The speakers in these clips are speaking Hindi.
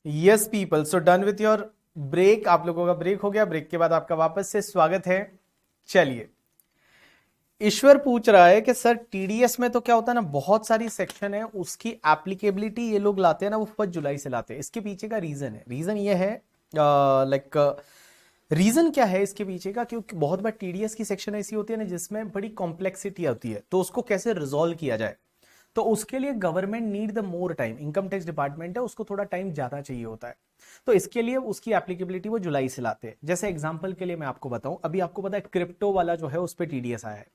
Yes people, so done with your break. आप लोगों का ब्रेक हो गया, ब्रेक के बाद आपका वापस से स्वागत है। चलिए, ईश्वर पूछ रहा है कि सर टीडीएस में तो क्या होता है ना, बहुत सारी सेक्शन है, उसकी एप्लीकेबिलिटी ये लोग लाते हैं ना, वो 1 जुलाई से लाते हैं। इसके पीछे का रीजन है, रीजन ये है लाइक रीजन क्या है इसके पीछे का, क्योंकि बहुत बार टीडीएस की सेक्शन ऐसी होती है ना जिसमें बड़ी कॉम्प्लेक्सिटी होती है, तो उसको कैसे रिजोल्व किया जाए, तो उसके लिए government need the more time. Income tax department है, उसको थोड़ा टाइम ज्यादा चाहिए होता है, तो इसके लिए उसकी एप्लीकेबिलिटी वो जुलाई से लाते हैं। जैसे एग्जांपल के लिए मैं आपको बताऊं, अभी आपको पता है क्रिप्टो वाला जो है उस पर टीडीएस आया है।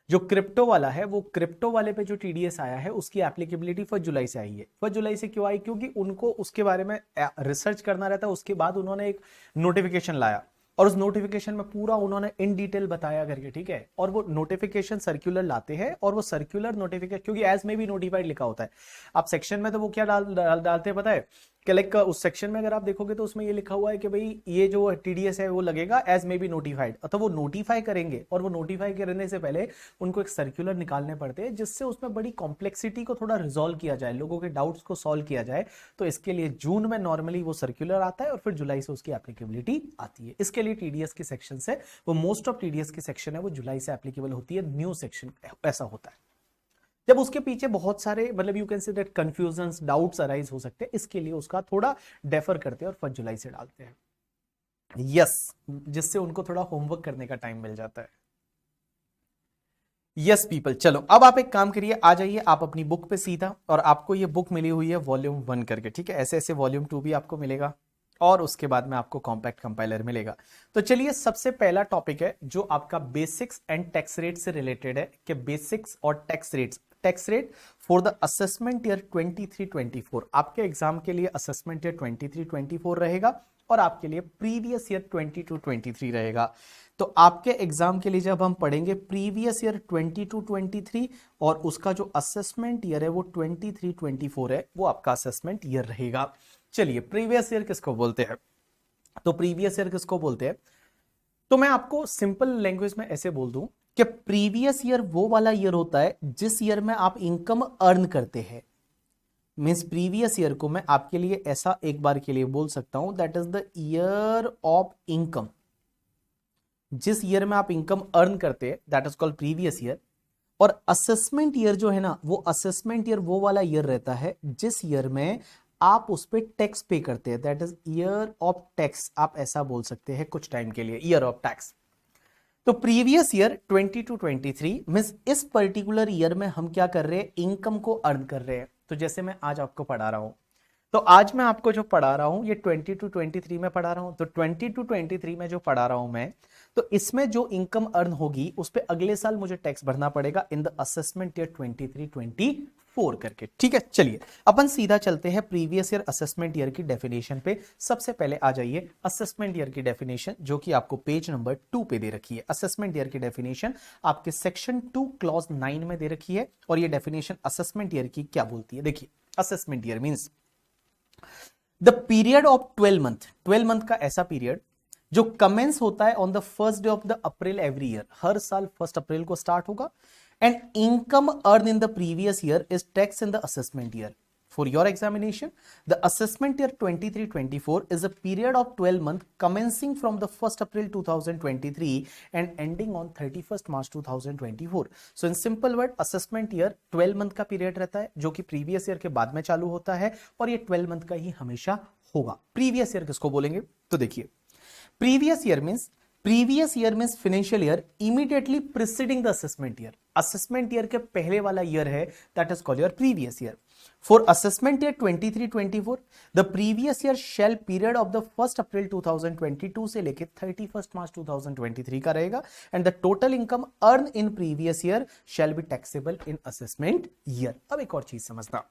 जो क्रिप्टो वाला है, वो क्रिप्टो वाले पे जो टीडीएस आया है उसकी एप्लीकेबिलिटी 1 जुलाई से आई है। 1 जुलाई से क्यों आई? क्योंकि उनको उसके बारे में रिसर्च करना रहता है। उसके बाद उन्होंने एक नोटिफिकेशन लाया और उस नोटिफिकेशन में पूरा उन्होंने इन डिटेल बताया करके, ठीक है। और वो नोटिफिकेशन सर्कुलर लाते हैं, और वो सर्कुलर नोटिफिकेशन, क्योंकि एज में भी नोटिफाइड लिखा होता है, आप सेक्शन में तो वो क्या डालते हैं पता है कि लाइक उस सेक्शन में अगर आप देखोगे तो उसमें ये लिखा हुआ है कि भाई ये जो टीडीएस है वो लगेगा एज में बी नोटिफाइड, तो वो नोटिफाई करेंगे, और वो नोटिफाई करने से पहले उनको एक सर्कुलर निकालने पड़ते हैं जिससे उसमें बड़ी कॉम्प्लेक्सिटी को थोड़ा रिजोल्व किया जाए, लोगों के डाउट्स को सॉल्व किया जाए। तो इसके लिए जून में नॉर्मली वो सर्कुलर आता है और फिर जुलाई से उसकी एप्लीकेबिलिटी आती है। इसके लिए टीडीएस की सेक्शन से, वो मोस्ट ऑफ टीडीएस की सेक्शन है वो जुलाई से एप्लीकेबल होती है, न्यू सेक्शन ऐसा होता है जब उसके पीछे बहुत सारे, मतलब you can say that confusions, doubts arise हो सकते हैं। इसके लिए उसका थोड़ा डेफर करते हैं और 1 जुलाई से डालते हैं। यस, जिससे उनको थोड़ा होमवर्क करने का टाइम मिल जाता है। यस पीपल, चलो अब आप एक काम करिए, आ जाइए आप अपनी बुक पे सीधा, और आपको ये बुक मिली हुई है वॉल्यूम 1 करके, ठीक है। ऐसे ऐसे वॉल्यूम 2 भी आपको मिलेगा, और उसके बाद में आपको कॉम्पैक्ट कंपाइलर मिलेगा। तो चलिए, सबसे पहला टॉपिक है जो आपका बेसिक्स एंड टैक्स रेट से रिलेटेड है, कि बेसिक्स और tax rate for the assessment year 23-24। आपके एग्जाम के लिए असेसमेंट ईयर 23-24 रहेगा, और आपके लिए प्रीवियस ईयर 22-23 रहेगा। तो आपके एग्जाम के लिए जब हम पढ़ेंगे प्रीवियस ईयर 22-23, और उसका जो असेसमेंट ईयर है वो 23-24 है, वो आपका असेसमेंट ईयर रहेगा। चलिए, प्रीवियस ईयर किसको बोलते हैं? तो प्रीवियस ईयर किसको बोलते हैं, तो मैं आपको सिंपल लैंग्वेज में ऐसे बोल दूं कि प्रीवियस ईयर वो वाला ईयर होता है जिस ईयर में आप इनकम अर्न करते हैं। मींस प्रीवियस ईयर को मैं आपके लिए ऐसा एक बार के लिए बोल सकता हूं, that is the year of income. जिस ईयर में आप इनकम अर्न करते हैं that is called previous year. और असेसमेंट ईयर जो है ना, वो असेसमेंट ईयर वो वाला ईयर रहता है जिस ईयर में आप उस पर टैक्स पे करते हैं, that is year of tax. आप ऐसा बोल सकते हैं कुछ टाइम के लिए, ईयर ऑफ टैक्स। तो प्रीवियस ईयर 22-23 मींस इस पर्टिकुलर ईयर में हम क्या कर रहे हैं, इनकम को अर्न कर रहे हैं। तो जैसे मैं आज आपको पढ़ा रहा हूं, तो आज मैं आपको जो पढ़ा रहा हूं ये 22-23 में पढ़ा रहा हूं। तो 22-23 में जो पढ़ा रहा हूं मैं, तो इसमें जो इनकम अर्न होगी उस पे अगले साल मुझे टैक्स भरना पड़ेगा इन द असेसमेंट ईयर 23-24 करके, ठीक है। चलिए, अपन सीधा चलते हैं प्रीवियस ईयर असेसमेंट ईयर की डेफिनेशन पे। सबसे पहले आ जाइए असेसमेंट ईयर की डेफिनेशन, जो कि आपको पेज नंबर 2 पे दे रखी है। असेसमेंट ईयर की डेफिनेशन आपके सेक्शन 2 क्लॉज 9 में दे रखी है, और ये डेफिनेशन असेसमेंट ईयर की क्या बोलती है, देखिए। Assessment year means the period of 12 month, 12 month का ऐसा पीरियड जो कमेंस होता है on the first day of the April every year. हर साल 1 अप्रैल को स्टार्ट होगा। And income earn in the previous year is tax in the assessment year. For your examination, the assessment year 23-24 is a period of 12 months commencing from the 1st April 2023 and ending on 31st March 2024. So in simple word, assessment year 12 month का पीरियड रहता है जो कि प्रीवियस ईयर के बाद में चालू होता है, और ये 12 मंथ का ही हमेशा होगा। प्रीवियस ईयर किसको बोलेंगे, तो देखिए, previous year means financial year immediately preceding the assessment year. Assessment year के पहले वाला ईयर है, that is called your previous year. For assessment year 23-24 the previous year shall period of the 1 April 2022 से लेके 31 मार्च 2023 का रहेगा। And the total income earn in previous year shall be taxable in assessment year. अब एक और चीज समझना,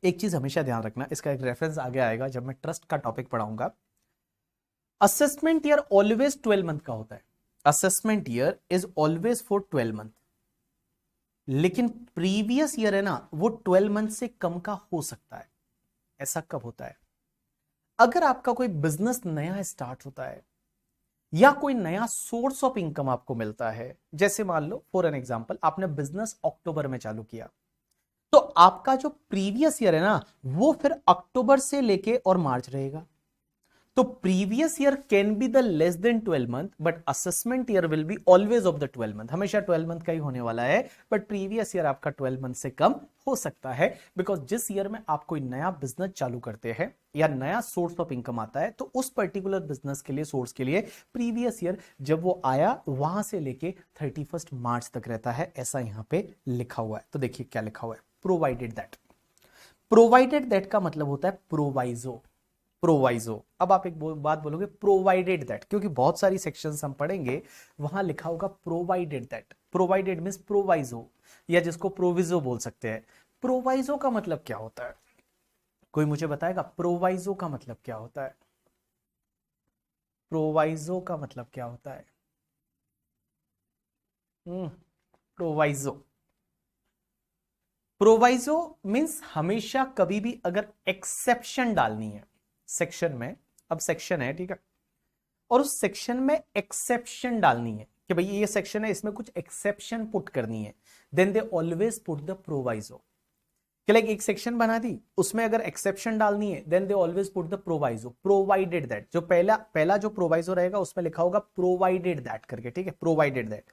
एक चीज हमेशा ध्यान रखना, इसका एक रेफरेंस आगे आएगा जब मैं ट्रस्ट का टॉपिक पढ़ाऊंगा। असेसमेंट ईयर ऑलवेज 12 मंथ का होता है। Assessment year is always for 12 month, लेकिन प्रीवियस ईयर है ना, वो 12 मंथ से कम का हो सकता है। ऐसा कब होता है, अगर आपका कोई बिजनेस नया स्टार्ट होता है या कोई नया सोर्स ऑफ इनकम आपको मिलता है। जैसे मान लो फॉर एन एग्जांपल, आपने बिजनेस अक्टूबर में चालू किया, तो आपका जो प्रीवियस ईयर है ना, वो फिर अक्टूबर से लेके और मार्च रहेगा। तो previous year can be the less than 12 month, but assessment year will be always of the 12 month, हमेशा 12 मंथ का ही होने वाला है। बट प्रीवियस ईयर आपका 12 मंथ से कम हो सकता है, बिकॉज जिस ईयर में आप कोई नया बिजनेस चालू करते हैं या नया सोर्स ऑफ इनकम आता है, तो उस पर्टिकुलर बिजनेस के लिए, सोर्स के लिए प्रीवियस ईयर जब वो आया वहां से लेके 31 मार्च तक रहता है, ऐसा यहां पे लिखा हुआ है। तो देखिए क्या लिखा हुआ है, प्रोवाइडेड दैट। प्रोवाइडेड दैट का मतलब होता है प्रोवाइजो। प्रोवाइजो, अब आप एक बात बोलोगे प्रोवाइडेड दैट, क्योंकि बहुत सारी सेक्शंस हम पढ़ेंगे, वहां लिखा होगा provided that. Provided means proviso, या जिसको प्रोविजो बोल सकते हैं। प्रोवाइजो का मतलब क्या होता है, कोई मुझे बताएगा प्रोवाइजो का मतलब क्या होता है? प्रोवाइजो का मतलब क्या होता है? प्रोवाइजो, प्रोवाइजो मींस हमेशा कभी भी अगर एक्सेप्शन डालनी है सेक्शन में, अब सेक्शन है ठीक है, और उस सेक्शन में एक्सेप्शन डालनी है कि भाई ये सेक्शन है, इसमें कुछ एक्सेप्शन पुट करनी है, then they always put the proviso. कि लाइक एक सेक्शन बना दी, उसमें अगर एक्सेप्शन डालनी है, then they always put the proviso. Provided that, जो पहला पहला जो प्रोवाइजो रहेगा उसमें लिखा होगा प्रोवाइडेड दैट करके, ठीक है, प्रोवाइडेड दैट।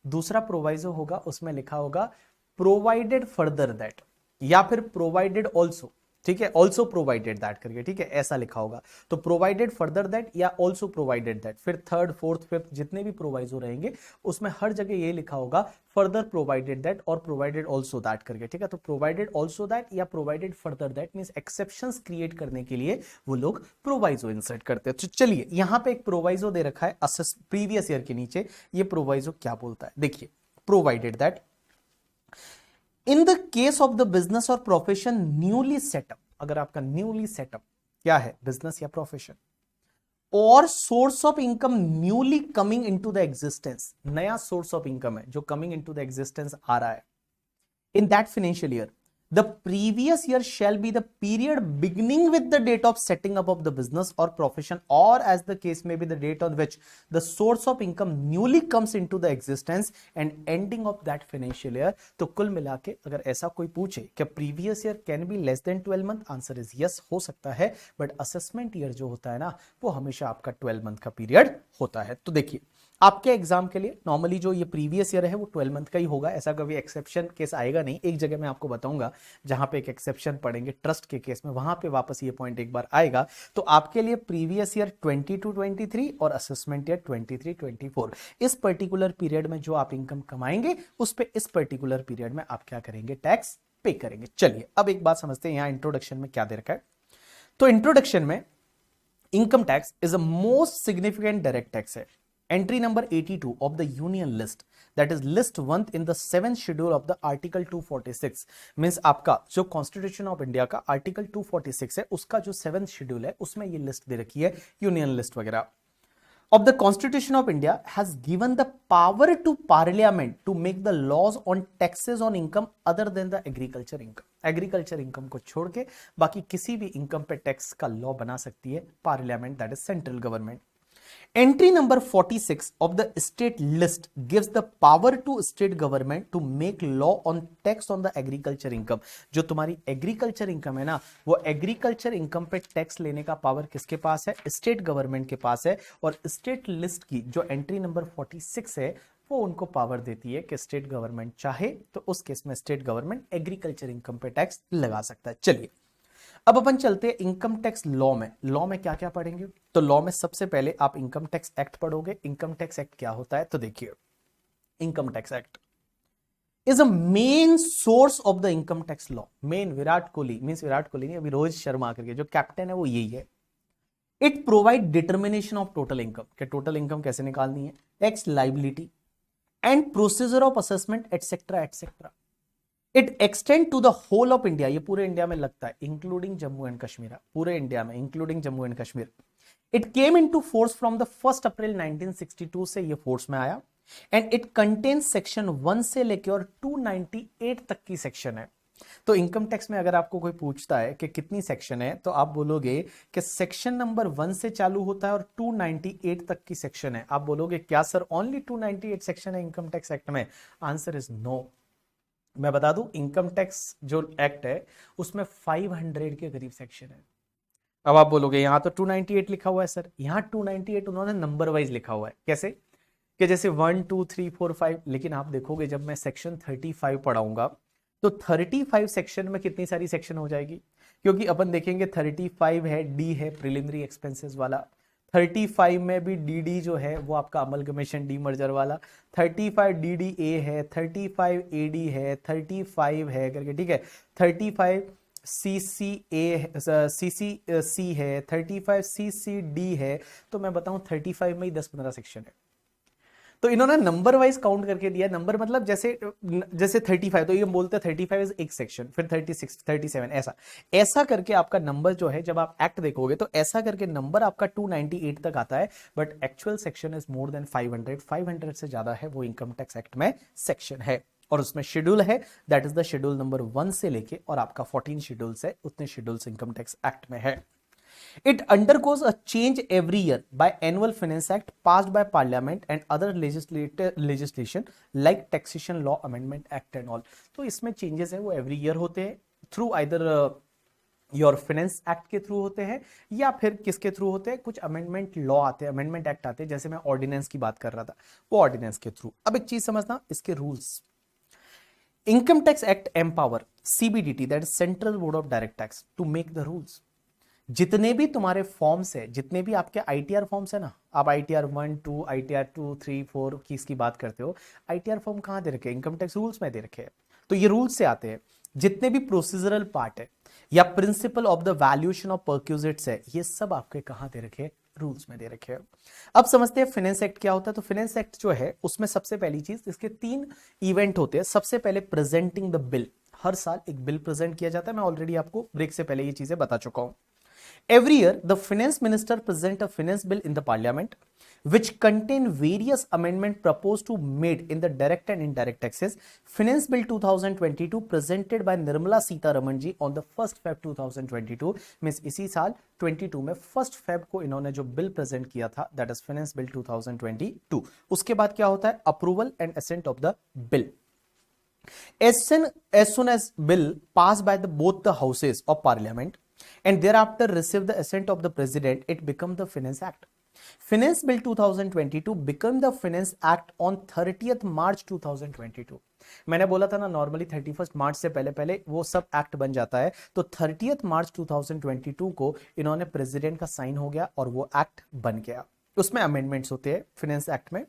दूसरा प्रोवाइजो होगा, उसमें लिखा होगा प्रोवाइडेड फर्दर दैट, या फिर प्रोवाइडेड ऑल्सो, ठीक है, ऑल्सो प्रोवाइडेड दैट करके, ठीक है, ऐसा लिखा होगा। तो प्रोवाइडेड फर्दर दैट या ऑल्सो प्रोवाइडेड दैट, फिर थर्ड फोर्थ फिफ्थ जितने भी प्रोवाइजो रहेंगे उसमें हर जगह ये लिखा होगा फर्दर प्रोवाइडेड दैट और प्रोवाइडेड ऑल्सो दैट करके, ठीक है। तो प्रोवाइडेड ऑल्सो दैट या provided further that means exceptions create करने के लिए वो लोग प्रोवाइजो इंसर्ट करते हैं। तो चलिए यहां पे एक प्रोवाइजो दे रखा है प्रीवियस ईयर के नीचे, ये प्रोवाइजो क्या बोलता है देखिए, provided that in the case of the business और प्रोफेशन न्यूली सेटअप, अगर आपका न्यूली सेटअप क्या है, बिजनेस या प्रोफेशन, और source of income newly coming into the existence, नया सोर्स ऑफ इनकम है जो कमिंग इनटू द एग्जिस्टेंस आ रहा है in that financial year, the previous year shall be the period beginning with the date of setting up of the business or profession, or as the case may be the date on which the source of income newly comes into the existence and ending of that financial year। तो कुल मिला के अगर ऐसा कोई पूछे कि previous year can be less than 12 month, answer is yes, हो सकता है। बट असेसमेंट ईयर जो होता है ना, वो हमेशा आपका 12 मंथ का पीरियड होता है। तो देखिए आपके एग्जाम के लिए नॉर्मली जो ये प्रीवियस ईयर है वो 12 मंथ का ही होगा, ऐसा कभी एक्सेप्शन केस आएगा नहीं। एक जगह मैं आपको बताऊंगा जहां पे एक एक्सेप्शन पढ़ेंगे ट्रस्ट के केस में, वहां पे वापस ये पॉइंट एक बार आएगा। तो आपके लिए प्रीवियस ईयर 22-23 और असेसमेंट ईयर 23-24, इस पर्टिकुलर पीरियड में जो आप इनकम कमाएंगे उस पर इस पर्टिकुलर पीरियड में आप क्या करेंगे, टैक्स पे करेंगे। चलिए अब एक बात समझते हैं, यहां इंट्रोडक्शन में क्या दे रखा है। तो इंट्रोडक्शन में income tax is a most significant direct tax है। Entry number 82 of the Union List, that is list 1 in the 7th schedule of the Article 246, means आपका जो Constitution of India का Article 246 है, उसका जो 7th schedule है उसमें ये लिस्ट दे रखी है, यूनियन लिस्ट वगैरह of the Constitution of India has given the power to Parliament to make the laws on taxes on income other than the agriculture income। Agriculture income को छोड़ के बाकी किसी भी इनकम पे टैक्स का लॉ बना सकती है parliament, that is central government. Entry number 46 of the state list gives the power to state government to make law on tax on the agriculture income। जो तुम्हारी एग्रीकल्चर इनकम है ना, वो एग्रीकल्चर इनकम पे टैक्स लेने का पावर किसके पास है, स्टेट गवर्नमेंट के पास है। और स्टेट लिस्ट की जो एंट्री नंबर 46 है वो उनको पावर देती है कि स्टेट गवर्नमेंट चाहे तो उस केस में स्टेट गवर्नमेंट एग्रीकल्चर इनकम पे टैक्स लगा सकता है। चलिए अब अपन चलते हैं इनकम टैक्स लॉ में। लॉ में क्या क्या पढ़ेंगे, तो लॉ में सबसे पहले आप इनकम टैक्स एक्ट पढ़ोगे। इनकम टैक्स एक्ट क्या होता है, तो देखिए income tax act is a main source of the income tax law. Main Virat Kohli, means Virat Kohli नहीं, अभी रोहित शर्मा करके जो कैप्टन है वो यही है। It provide determination of total income, कि टोटल इनकम कैसे निकालनी है, tax liability and procedure of assessment etcetera etcetera. It extend to the whole of India, ये पूरे इंडिया में लगता है इंक्लूडिंग जम्मू एंड कश्मीर, पूरे इंडिया में including Jammu and Kashmir. It came into force from the 1 अप्रैल 1962 से ये फोर्स में आया। एंड इट कंटेन्स सेक्शन 1 से लेकर और 298 तक की सेक्शन है। तो इनकम टैक्स में अगर आपको कोई पूछता है कि कितनी सेक्शन है, तो आप बोलोगे कि सेक्शन नंबर 1 से चालू होता है और 298 तक की सेक्शन है। आप बोलोगे क्या सर ओनली 298 सेक्शन है इनकम टैक्स एक्ट में, आंसर इज नो। मैं बता दूं इनकम टैक्स जो एक्ट है उसमें 500 के करीब सेक्शन है। अब आप बोलोगे यहां तो 298 लिखा हुआ है सर, यहां 298 उन्होंने नंबर वाइज लिखा हुआ है। कैसे कि जैसे 1 2 3 4 5, लेकिन आप देखोगे जब मैं सेक्शन 35 पढ़ाऊंगा तो 35 सेक्शन में कितनी सारी सेक्शन हो जाएगी, क्योंकि अपन देखेंगे 35 है डी है प्रिलिमिनरी एक्सपेंसेस वाला, 35 में भी डी डी जो है वो आपका अमलगमेशन डी मर्जर वाला, 35 डी डी ए है, 35 ए डी है, 35 है करके, ठीक है, 35 सी सी ए सी सी सी है, 35 सी सी डी है। तो मैं बताऊं 35 में ही 10-15 सेक्शन है। तो इन्होंने नंबर वाइज काउंट करके दिया, नंबर मतलब जैसे जैसे 35 तो ये बोलते हैं 35 इज एक सेक्शन, फिर 36 37 ऐसा ऐसा करके आपका नंबर जो है जब आप एक्ट देखोगे तो ऐसा करके नंबर आपका 298 तक आता है, but actual section is more than 500 से ज्यादा है वो इनकम टैक्स एक्ट में सेक्शन है। और उसमें शेड्यूल है, that is the schedule number 1 से लेके और आपका 14 शेड्यूल्स है, उतने शेड्यूल्स इनकम टैक्स एक्ट में है। It undergoes a change every year by Annual Finance Act passed by Parliament and other legislation like Taxation Law Amendment Act and all। तो इसमें changes है वो every year होते हैं through either your finance act के थ्रू होते हैं या फिर किसके थ्रू होते हैं, कुछ अमेंडमेंट लॉ आते हैं, अमेंडमेंट एक्ट आते हैं, जैसे मैं ऑर्डिनेंस की बात कर रहा था वो ऑर्डिनेंस के थ्रू। अब एक चीज समझना इसके rules. Income tax act empower CBDT that is central board of direct tax to make the rules. जितने भी तुम्हारे फॉर्म्स है, जितने भी आपके आईटीआर फॉर्म्स है ना, आप आईटीआर 1 2 आईटीआर 2 3 4 की इसकी बात करते हो, आईटीआर फॉर्म कहां दे रखे हैं, इनकम टैक्स रूल्स में दे रखे हैं। तो ये रूल्स से आते हैं। जितने भी प्रोसीजरल पार्ट है या principle of the valuation of perquisites है, ये सब आपके कहां दे रखे हैं, रूल्स में दे रखे हैं। अब समझते हैं फाइनेंस एक्ट क्या होता है। तो फाइनेंस एक्ट जो है उसमें सबसे पहली चीज, इसके 3 इवेंट होते हैं। सबसे पहले प्रेजेंटिंग द बिल, हर साल एक बिल प्रेजेंट किया जाता है, मैं ऑलरेडी आपको ब्रेक से पहले ये चीजें बता चुका हूं। Every year, the finance minister present a finance bill in the parliament, which contain various amendment proposed to made in the direct and indirect taxes. Finance Bill 2022 presented by Nirmala Sitharaman ji on the 1st Feb 2022, means इसी साल 22 में 1st Feb को इन्होंने जो बिल प्रेजेंट किया था, that is Finance Bill 2022। उसके बाद क्या होता है, approval and assent of the bill. As soon as bill passed by both the houses of parliament and thereafter receive the assent of the president, it become the finance act. Finance Bill 2022 became the finance act on 30th March 2022। मैंने बोला था ना नॉर्मली 31 मार्च से पहले पहले वो सब एक्ट बन जाता है, तो 30th मार्च 2022 को इन्होंने प्रेसिडेंट का साइन हो गया और वो एक्ट बन गया। उसमें अमेंडमेंट्स होते हैं फाइनेंस एक्ट में।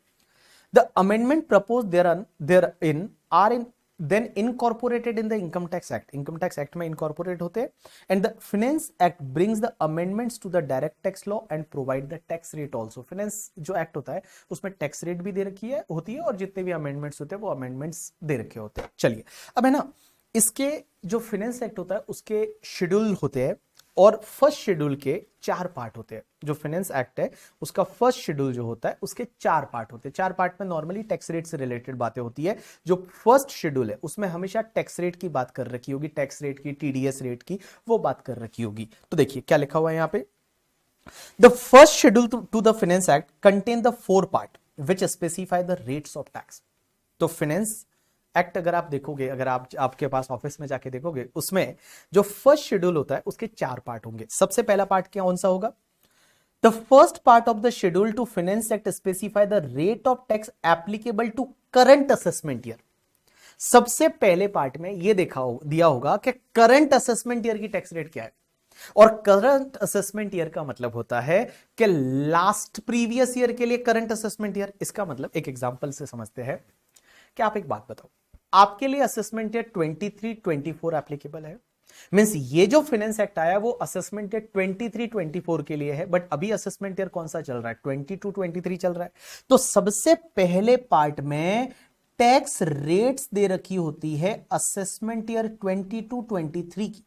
The amendment proposed therein are then incorporated in the Income Tax Act। Income Tax Act में incorporate होते हैं। And the Finance Act brings the amendments to the direct tax law and provide the tax rate also। Finance जो एक्ट होता है उसमें टैक्स रेट भी दे रखी है होती है और जितने भी अमेंडमेंट्स होते हैं वो अमेंडमेंट्स दे रखे होते हैं। चलिए अब है ना, इसके जो फाइनेंस एक्ट होता है उसके शेड्यूल होते हैं और फर्स्ट शेड्यूल के 4 पार्ट होते हैं। जो फाइनेंस एक्ट है उसका फर्स्ट शेड्यूल जो होता है उसके 4 पार्ट होते हैं। 4 पार्ट में नॉर्मली टैक्स रेट से रिलेटेड बातें होती है। जो फर्स्ट शेड्यूल है उसमें हमेशा टैक्स रेट की बात कर रखी होगी, टैक्स रेट की, टीडीएस रेट की, वो बात कर रखी होगी। तो देखिए क्या लिखा हुआ है यहां पे, the first schedule to the finance act contain the 4 part which specify the rates of tax. तो फाइनेंस एक्ट अगर आप देखोगे, अगर आप आपके पास ऑफिस में जाके देखोगे, उसमें जो फर्स्ट शेड्यूल होता है उसके 4 पार्ट होंगे। सबसे पहला पार्ट क्या कौन सा होगा, the first part of the schedule to finance act specify the rate of tax applicable to current assessment year. सबसे पहले पार्ट में यह दिया होगा कि करंट असेसमेंट ईयर की टैक्स रेट क्या है। और करंट असेसमेंट ईयर का मतलब होता है कि लास्ट प्रीवियस ईयर के लिए करंट असेसमेंट ईयर। इसका मतलब एक एग्जांपल से समझते हैं कि आप एक बात बताओ, आपके लिए असेसमेंट ईयर 23-24 एप्लीकेबल है, मींस ये जो फाइनेंस एक्ट आया वो असेसमेंट ईयर 23-24 के लिए है, बट अभी असेसमेंट ईयर कौन सा चल रहा है, 22-23 चल रहा है। तो सबसे पहले पार्ट में टैक्स रेट्स दे रखी होती है असेसमेंट ईयर 22-23 की,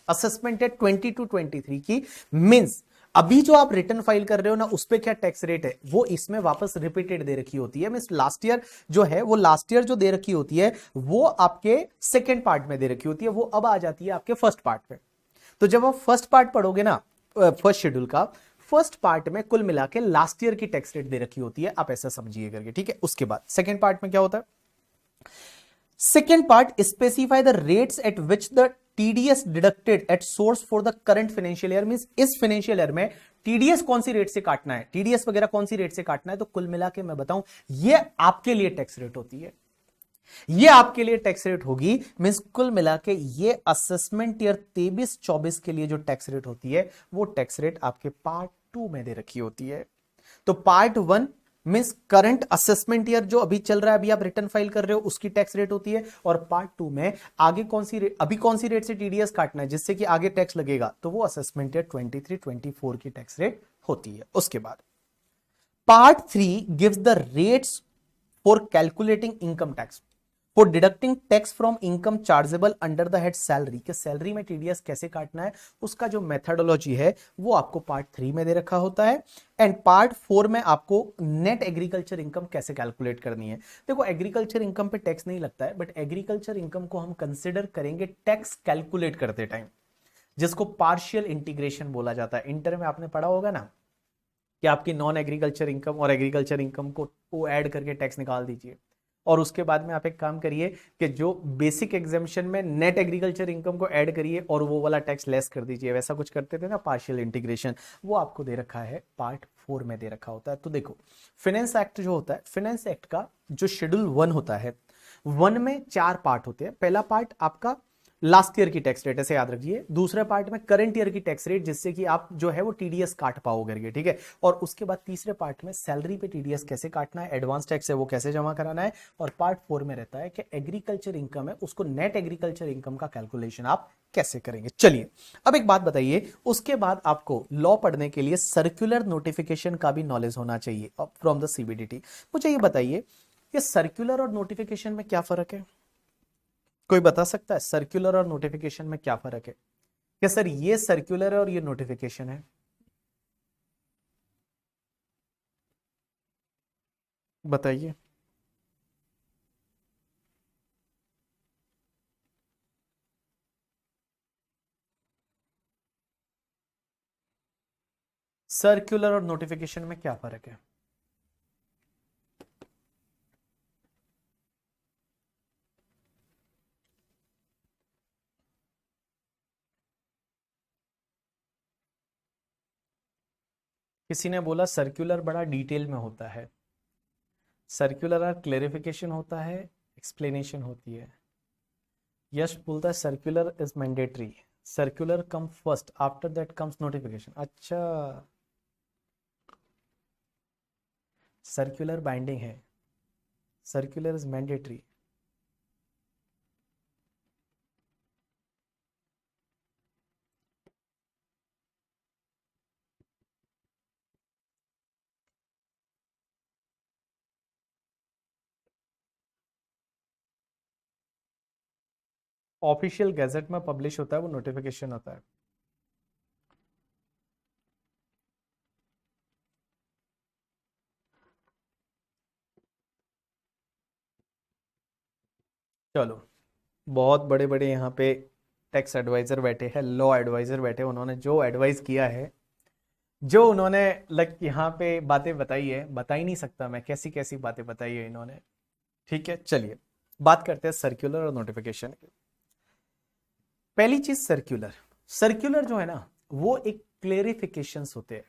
असेसमेंट ईयर 22-23 की। मींस अभी जो आप रिटर्न फाइल कर रहे हो ना उस पे क्या टैक्स रेट है वो इसमें वापस रिपीटेड दे रखी होती है। मींस लास्ट ईयर जो है वो लास्ट ईयर जो दे रखी होती है वो आपके सेकंड पार्ट में दे रखी होती है, वो अब आ जाती है आपके फर्स्ट पार्ट में। तो जब आप फर्स्ट पार्ट पढ़ोगे ना फर्स्ट शेड्यूल का, फर्स्ट पार्ट में कुल मिला के लास्ट ईयर की टैक्स रेट दे रखी होती है, आप ऐसा समझिए करके, ठीक है। उसके बाद सेकेंड पार्ट में क्या होता है, second part, specify the rates eight which the TDS deducted at source for the current financial year, means इस फाइनेंशियल ईयर में टीडीएस कौन सी रेट से काटना है, टीडीएस वगैरह कौन सी रेट से काटना है। तो कुल मिला के मैं बताऊं, ये आपके लिए टैक्स रेट होती है, ये आपके लिए टैक्स रेट होगी। मींस कुल मिला के ये असेसमेंट ईयर 23-24 के लिए जो टैक्स रेट होती है वो टैक्स रेट आपके पार्ट 2 में दे रखी होती है। तो part 1 means current assessment year जो अभी चल रहा है, अभी आप रिटर्न फाइल कर रहे हो, उसकी टैक्स रेट होती है। और पार्ट 2 में आगे कौन सी रेट, अभी कौन सी रेट से टीडीएस काटना है जिससे कि आगे टैक्स लगेगा, तो वो असेसमेंट ईयर 23-24 की टैक्स रेट होती है। उसके बाद part 3 gives the rates for calculating income tax for deducting tax from income chargeable under the head salary, के सैलरी में टीडीएस कैसे काटना है उसका जो मेथडोलॉजी है वो आपको पार्ट 3 में दे रखा होता है। एंड पार्ट 4 में आपको नेट एग्रीकल्चर इनकम कैसे कैलकुलेट करनी है। देखो एग्रीकल्चर इनकम पे टैक्स नहीं लगता है, बट एग्रीकल्चर इनकम को हम कंसिडर करेंगे टैक्स कैलकुलेट करते टाइम, जिसको पार्शियल इंटीग्रेशन बोला जाता है। इंटर में आपने पढ़ा होगा ना कि आपकी नॉन एग्रीकल्चर इनकम और एग्रीकल्चर इनकम को ऐड करके टैक्स निकाल दीजिए, और उसके बाद में आप एक काम करिए कि जो बेसिक एग्जामिशन में नेट एग्रीकल्चर इनकम को ऐड करिए और वो वाला टैक्स लेस कर दीजिए। वैसा कुछ करते थे ना पार्शियल इंटीग्रेशन, वो आपको दे रखा है पार्ट 4 में दे रखा होता है। तो देखो फाइनेंस एक्ट जो होता है, फाइनेंस एक्ट का जो शेड्यूल 1 होता है, 1 में 4 पार्ट होते हैं। पहला पार्ट आपका लास्ट ईयर की टैक्स रेट, ऐसे याद रखिए। दूसरे पार्ट में करंट ईयर की टैक्स रेट, जिससे कि आप जो है वो टीडीएस काट पाओगे, ठीक है। और उसके बाद तीसरे पार्ट में सैलरी पे टीडीएस कैसे काटना है, एडवांस टैक्स है वो कैसे जमा कराना है। और पार्ट 4 में रहता है कि एग्रीकल्चर इनकम है उसको नेट एग्रीकल्चर इनकम का कैलकुलेशन आप कैसे करेंगे। चलिए अब एक बात बताइए, उसके बाद आपको लॉ पढ़ने के लिए सर्कुलर नोटिफिकेशन का भी नॉलेज होना चाहिए फ्रॉम द सीबीडीटी। मुझे ये बताइए ये सर्कुलर और नोटिफिकेशन में क्या फर्क है, कोई बता सकता है सर्कुलर और नोटिफिकेशन में क्या फर्क है? क्या सर ये सर्कुलर है और ये नोटिफिकेशन है? बताइए। सर्कुलर और नोटिफिकेशन में क्या फर्क है? किसी ने बोला सर्कुलर बड़ा डिटेल में होता है, सर्कुलर और क्लेरिफिकेशन होता है, एक्सप्लेनेशन होती है। यश बोलता है circular is mandatory, circular come first after that comes notification. अच्छा, सर्कुलर बाइंडिंग है, circular is mandatory. Official gazette में पब्लिश होता है वो नोटिफिकेशन होता है। चलो, बहुत बड़े बड़े यहाँ पे टैक्स एडवाइजर बैठे हैं, लॉ एडवाइजर बैठे हैं, उन्होंने जो एडवाइस किया है, जो उन्होंने यहाँ पे बातें बताई है, बता ही नहीं सकता मैं कैसी कैसी बातें बताई है इन्होंने। ठीक है, चलिए बात करते हैं सर्कुलर और नोटिफिकेशन की। पहली चीज सर्कुलर, सर्कुलर जो है ना वो एक क्लेरिफिकेशंस होते हैं,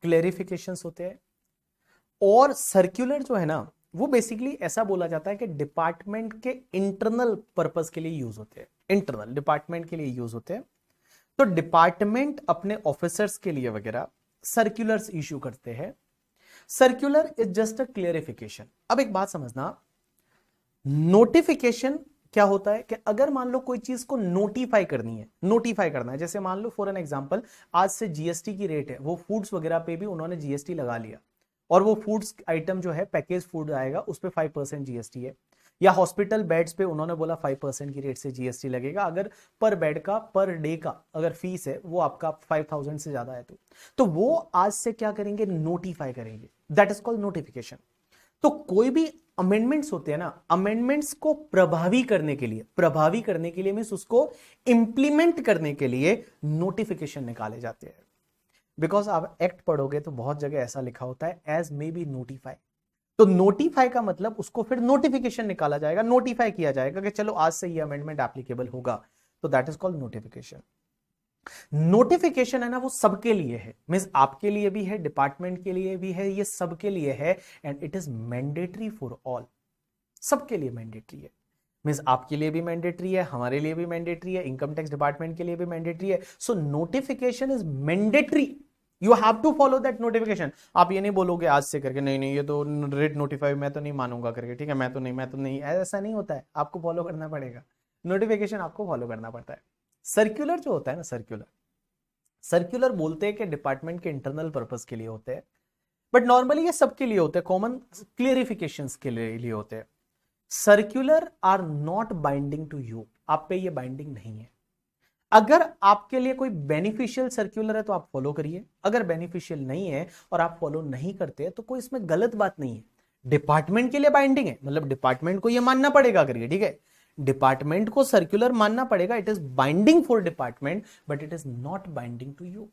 क्लेरिफिकेशंस होते हैं। और सर्कुलर जो है ना वो बेसिकली ऐसा बोला जाता है कि डिपार्टमेंट के इंटरनल पर्पस के लिए यूज होते हैं, इंटरनल डिपार्टमेंट के लिए यूज होते हैं। तो डिपार्टमेंट अपने ऑफिसर्स के लिए वगैरह सर्कुलर्स इशू करते हैं। Circular is just a clarification. अब एक बात समझना, नोटिफिकेशन क्या होता है कि अगर मान लो कोई चीज को नोटिफाई करनी है, नोटिफाई करना है, जैसे मान लो फॉर एन एग्जांपल आज से जीएसटी की रेट है, वो फूड्स वगैरह पे भी उन्होंने जीएसटी लगा लिया, और वो फूड्स आइटम जो है पैकेज फूड आएगा उस पर 5% जीएसटी है। या हॉस्पिटल बेड्स पे उन्होंने बोला 5% की रेट से जीएसटी लगेगा अगर पर बेड का पर डे का अगर फीस है वो आपका 5000 से ज्यादा है तो वो आज से क्या करेंगे, नोटिफाई करेंगे। That is called notification. तो कोई भी अमेंडमेंट्स होते हैं ना, अमेंडमेंट्स को प्रभावी करने के लिए, प्रभावी करने के लिए मींस उसको इंप्लीमेंट करने के लिए नोटिफिकेशन निकाले जाते हैं। बिकॉज आप एक्ट पढ़ोगे तो बहुत जगह ऐसा लिखा होता है एज मे बी नोटिफाई, तो नोटिफाई का मतलब उसको फिर नोटिफिकेशन निकाला जाएगा, नोटिफाई किया जाएगा कि चलो आज से ये अमेंडमेंट एप्लीकेबल होगा, तो that is called notification. Notification है ना वो सबके लिए है, मींस आपके लिए भी है, डिपार्टमेंट के लिए भी है, ये सबके लिए है, and it is mandatory for all, सबके लिए मैंडेटरी है। मींस आपके लिए भी मैंडेटरी है, हमारे लिए भी मैंडेटरी है, इनकम टैक्स डिपार्टमेंट के लिए भी मैंडेटरी है। So notification is mandatory, you have to follow that notification. आप ये नहीं बोलोगे आज से करके नहीं नहीं ये तो रेट नोटिफाई मैं तो नहीं मानूंगा करके, ठीक है मैं तो नहीं, ऐसा नहीं होता है, आपको फॉलो करना पड़ेगा, नोटिफिकेशन आपको फॉलो करना पड़ता है। सर्क्यूलर जो होता है ना, सर्क्यूलर सर्क्यूलर बोलते हैं कि डिपार्टमेंट के इंटरनल पर्पस के लिए होते हैं, बट नॉर्मली ये सबके लिए होते हैं, कॉमन क्लियरिफिकेशंस के लिए होते हैं। Circular are not binding to you, आप पे ये बाइंडिंग नहीं है। अगर आपके लिए कोई बेनिफिशियल सर्क्यूलर है तो आप फॉलो करिए, अगर बेनिफिशियल नहीं है और आप फॉलो नहीं करते तो कोई इसमें गलत बात नहीं है। डिपार्टमेंट के लिए बाइंडिंग है, मतलब डिपार्टमेंट को ये मानना पड़ेगा करिए, ठीक है, डिपार्टमेंट को सर्क्यूलर मानना पड़ेगा, it is binding for department but it is not binding to you.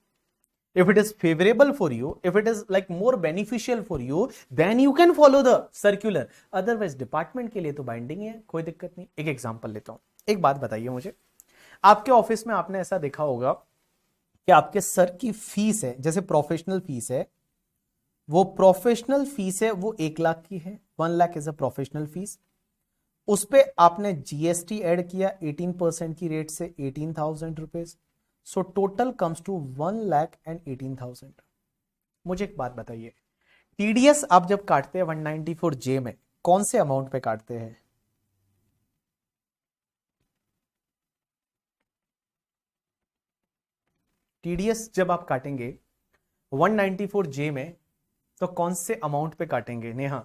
If it is favorable for you, if it is like more beneficial for you, then you can follow the circular. Otherwise department के लिए तो बाइंडिंग है, कोई दिक्कत नहीं। एक एग्जांपल लेता हूं, एक बात बताइए मुझे, आपके ऑफिस में आपने ऐसा देखा होगा कि आपके सर की फीस है, जैसे प्रोफेशनल फीस है, वो प्रोफेशनल फीस है वो 1 लाख की है, 1 lakh is a professional fees. उस पे आपने जीएसटी ऐड किया 18% की रेट से 18,000 rupees, so total comes to 1,18,000। मुझे एक बात बताइए, टीडीएस आप जब काटते हैं 194J में कौन से अमाउंट पे काटते हैं? टीडीएस जब आप काटेंगे 194J में तो कौन से अमाउंट पे काटेंगे नेहा?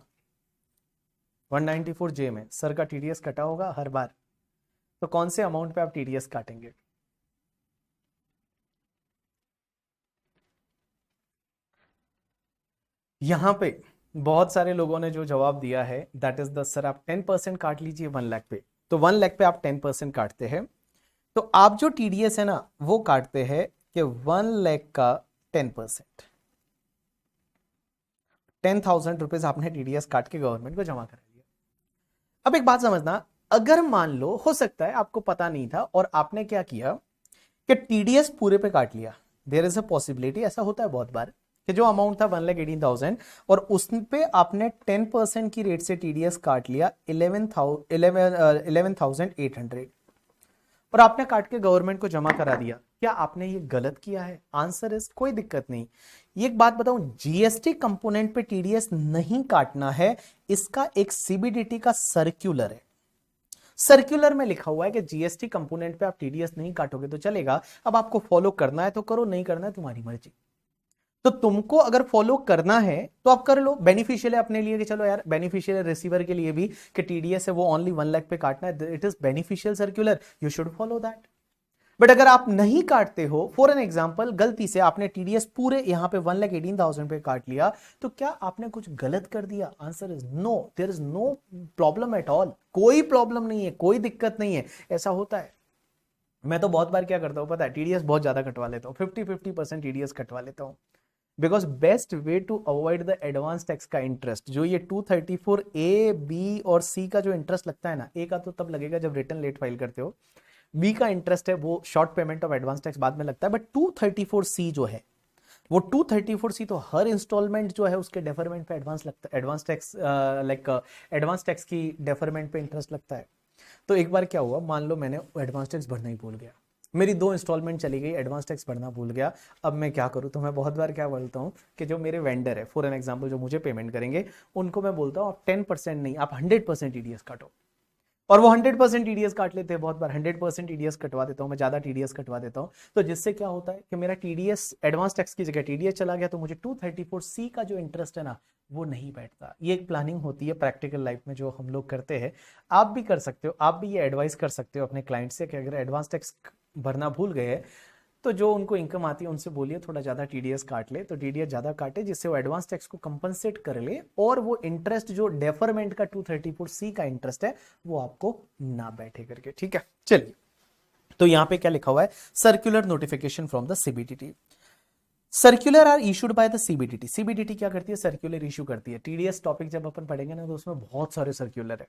194J में सर का टीडीएस कटा होगा हर बार, तो कौन से अमाउंट पे आप टीडीएस काटेंगे? यहां पे बहुत सारे लोगों ने जो जवाब दिया है दैट इज द सर आप 10% काट लीजिए 1 लाख पे, तो 1 लाख पे आप 10% काटते हैं, तो आप जो टीडीएस है ना वो काटते हैं कि 1 लाख का 10%, 10,000 रुपीज आपने टीडीएस काट के गवर्नमेंट को जमा करा दिया। अब एक बात समझना, अगर मान लो हो सकता है आपको पता नहीं था और आपने क्या किया कि टीडीएस पूरे पे काट लिया, देयर इज अ पॉसिबिलिटी, ऐसा होता है बहुत बार कि जो अमाउंट था 1,18,000 और उस पे आपने 10% की रेट से टीडीएस काट लिया 11,800 और आपने काट के गवर्नमेंट को जमा करा दिया। क्या आपने ये गलत किया है? आंसर इज कोई दिक्कत नहीं। ये एक बात बताऊं, जीएसटी कंपोनेंट पे टीडीएस नहीं काटना है, इसका एक सीबीडीटी का सर्क्यूलर है, सर्क्यूलर में लिखा हुआ है कि जीएसटी कंपोनेंट पे आप टीडीएस नहीं काटोगे तो चलेगा। अब आपको फॉलो करना है तो करो, नहीं करना है तुम्हारी मर्जी। तो तुमको अगर फॉलो करना है तो आप कर लो, बेनिफिशियल है अपने लिए कि चलो यार बेनिफिशियल है रिसीवर के लिए भी कि टीडीएस है वो ओनली 1 लाख पे काटना है, it is beneficial circular, you should follow that. But अगर आप नहीं काटते हो, फॉर एन एग्जाम्पल गलती से आपने टीडीएस पूरे यहां पे 1,18,000 पे काट लिया, तो क्या आपने कुछ गलत कर दिया? Answer is no, there is no problem at all, कोई प्रॉब्लम नहीं है, कोई दिक्कत नहीं है। ऐसा होता है, मैं तो बहुत बार क्या करता हूं पता है, टीडीएस बहुत ज्यादा कटवा लेता हूं, 50-50% टीडीएस कटवा लेता हूं, because best way to avoid the advance tax का इंटरेस्ट, जो ये 234A, B और C का जो इंटरेस्ट लगता है ना, ए का तो तब लगेगा जब रिटर्न लेट फाइल करते हो, बी का इंटरेस्ट है वो short payment of advance tax बाद में लगता है, बट 234C जो है वो 234C तो हर इंस्टॉलमेंट जो है उसके डेफरमेंट पे एडवांस लगता है, advance tax like advance tax की डेफरमेंट पे इंटरेस्ट लगता है। तो एक बार क्या हुआ, मान लो मैंने एडवांस टैक्स भरना ही भूल गया, मेरी 2 इंस्टॉलमेंट चली गई, एडवांस टैक्स भरना भूल गया, अब मैं क्या करूं? तो मैं बहुत बार क्या बोलता हूं कि जो मेरे वेंडर है फॉर एन एग्जांपल जो मुझे पेमेंट करेंगे, उनको मैं बोलता हूं आप 10% नहीं आप 100% टीडीएस काटो, और वो 100% टीडीएस काट लेते हैं, बहुत बार 100% टीडीएस कटवा देता हूं मैं, ज्यादा टीडीएस कटवा देता हूं, तो जिससे क्या होता है कि मेरा टीडीएस एडवांस टैक्स की जगह टीडीएस चला गया, तो मुझे 234C का जो इंटरेस्ट है ना वो नहीं बैठता। ये एक प्लानिंग होती है प्रैक्टिकल लाइफ में जो हम लोग करते हैं, आप भी कर सकते हो, आप भी ये एडवाइस कर सकते हो अपने क्लाइंट से कि अगर एडवांस टैक्स भरना भूल गए तो जो उनको इनकम आती है उनसे बोलिए थोड़ा ज्यादा टीडीएस काट ले, तो टीडीएस ज्यादा काटे जिससे वो एडवांस टैक्स को कंपनसेट कर ले, और वो इंटरेस्ट जो डेफरमेंट का 234C का इंटरेस्ट है वो आपको ना बैठे करके, ठीक है। चलिए, तो यहां पे क्या लिखा हुआ है, circular notification from the CBDT. Circular are issued by the CBDT. CBDT क्या करती है? सर्क्यूलर इशू करती है। टीडीएस टॉपिक जब अपन पढ़ेंगे ना तो उसमें बहुत सारे सर्क्यूलर है।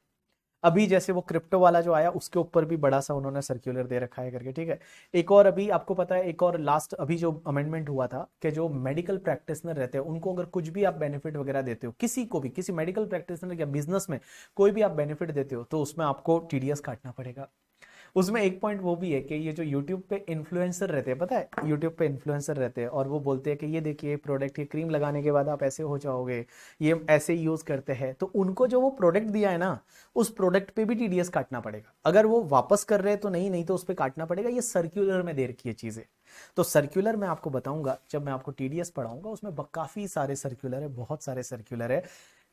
अभी जैसे वो क्रिप्टो वाला जो आया उसके ऊपर भी बड़ा सा उन्होंने सर्क्यूलर दे रखा है करके, ठीक है। एक और अभी आपको पता है, एक और लास्ट अभी जो अमेंडमेंट हुआ था कि जो मेडिकल प्रैक्टिशनर रहते हैं उनको अगर कुछ भी आप बेनिफिट वगैरह देते हो, किसी को भी, किसी मेडिकल प्रैक्टिशनर या बिजनेस में कोई भी आप बेनिफिट देते हो तो उसमें आपको टीडीएस काटना पड़ेगा। उसमें एक पॉइंट वो भी है कि ये जो यूट्यूब पे इन्फ्लुएंसर रहते हैं, पता है, यूट्यूब पे इन्फ्लुएंसर रहते हैं और वो बोलते हैं कि ये देखिए प्रोडक्ट, ये क्रीम लगाने के बाद आप ऐसे हो जाओगे, ये ऐसे यूज करते हैं, तो उनको जो वो प्रोडक्ट दिया है ना उस प्रोडक्ट पे भी टीडीएस काटना पड़ेगा। अगर वो वापस कर रहे हैं तो नहीं तो उस पर काटना पड़ेगा। ये सर्क्यूलर में दे रखी है चीजें। तो सर्क्यूलर मैं आपको बताऊंगा जब मैं आपको टीडीएस पढ़ाऊंगा, उसमें काफी सारे सर्क्यूलर है, बहुत सारे सर्क्यूलर है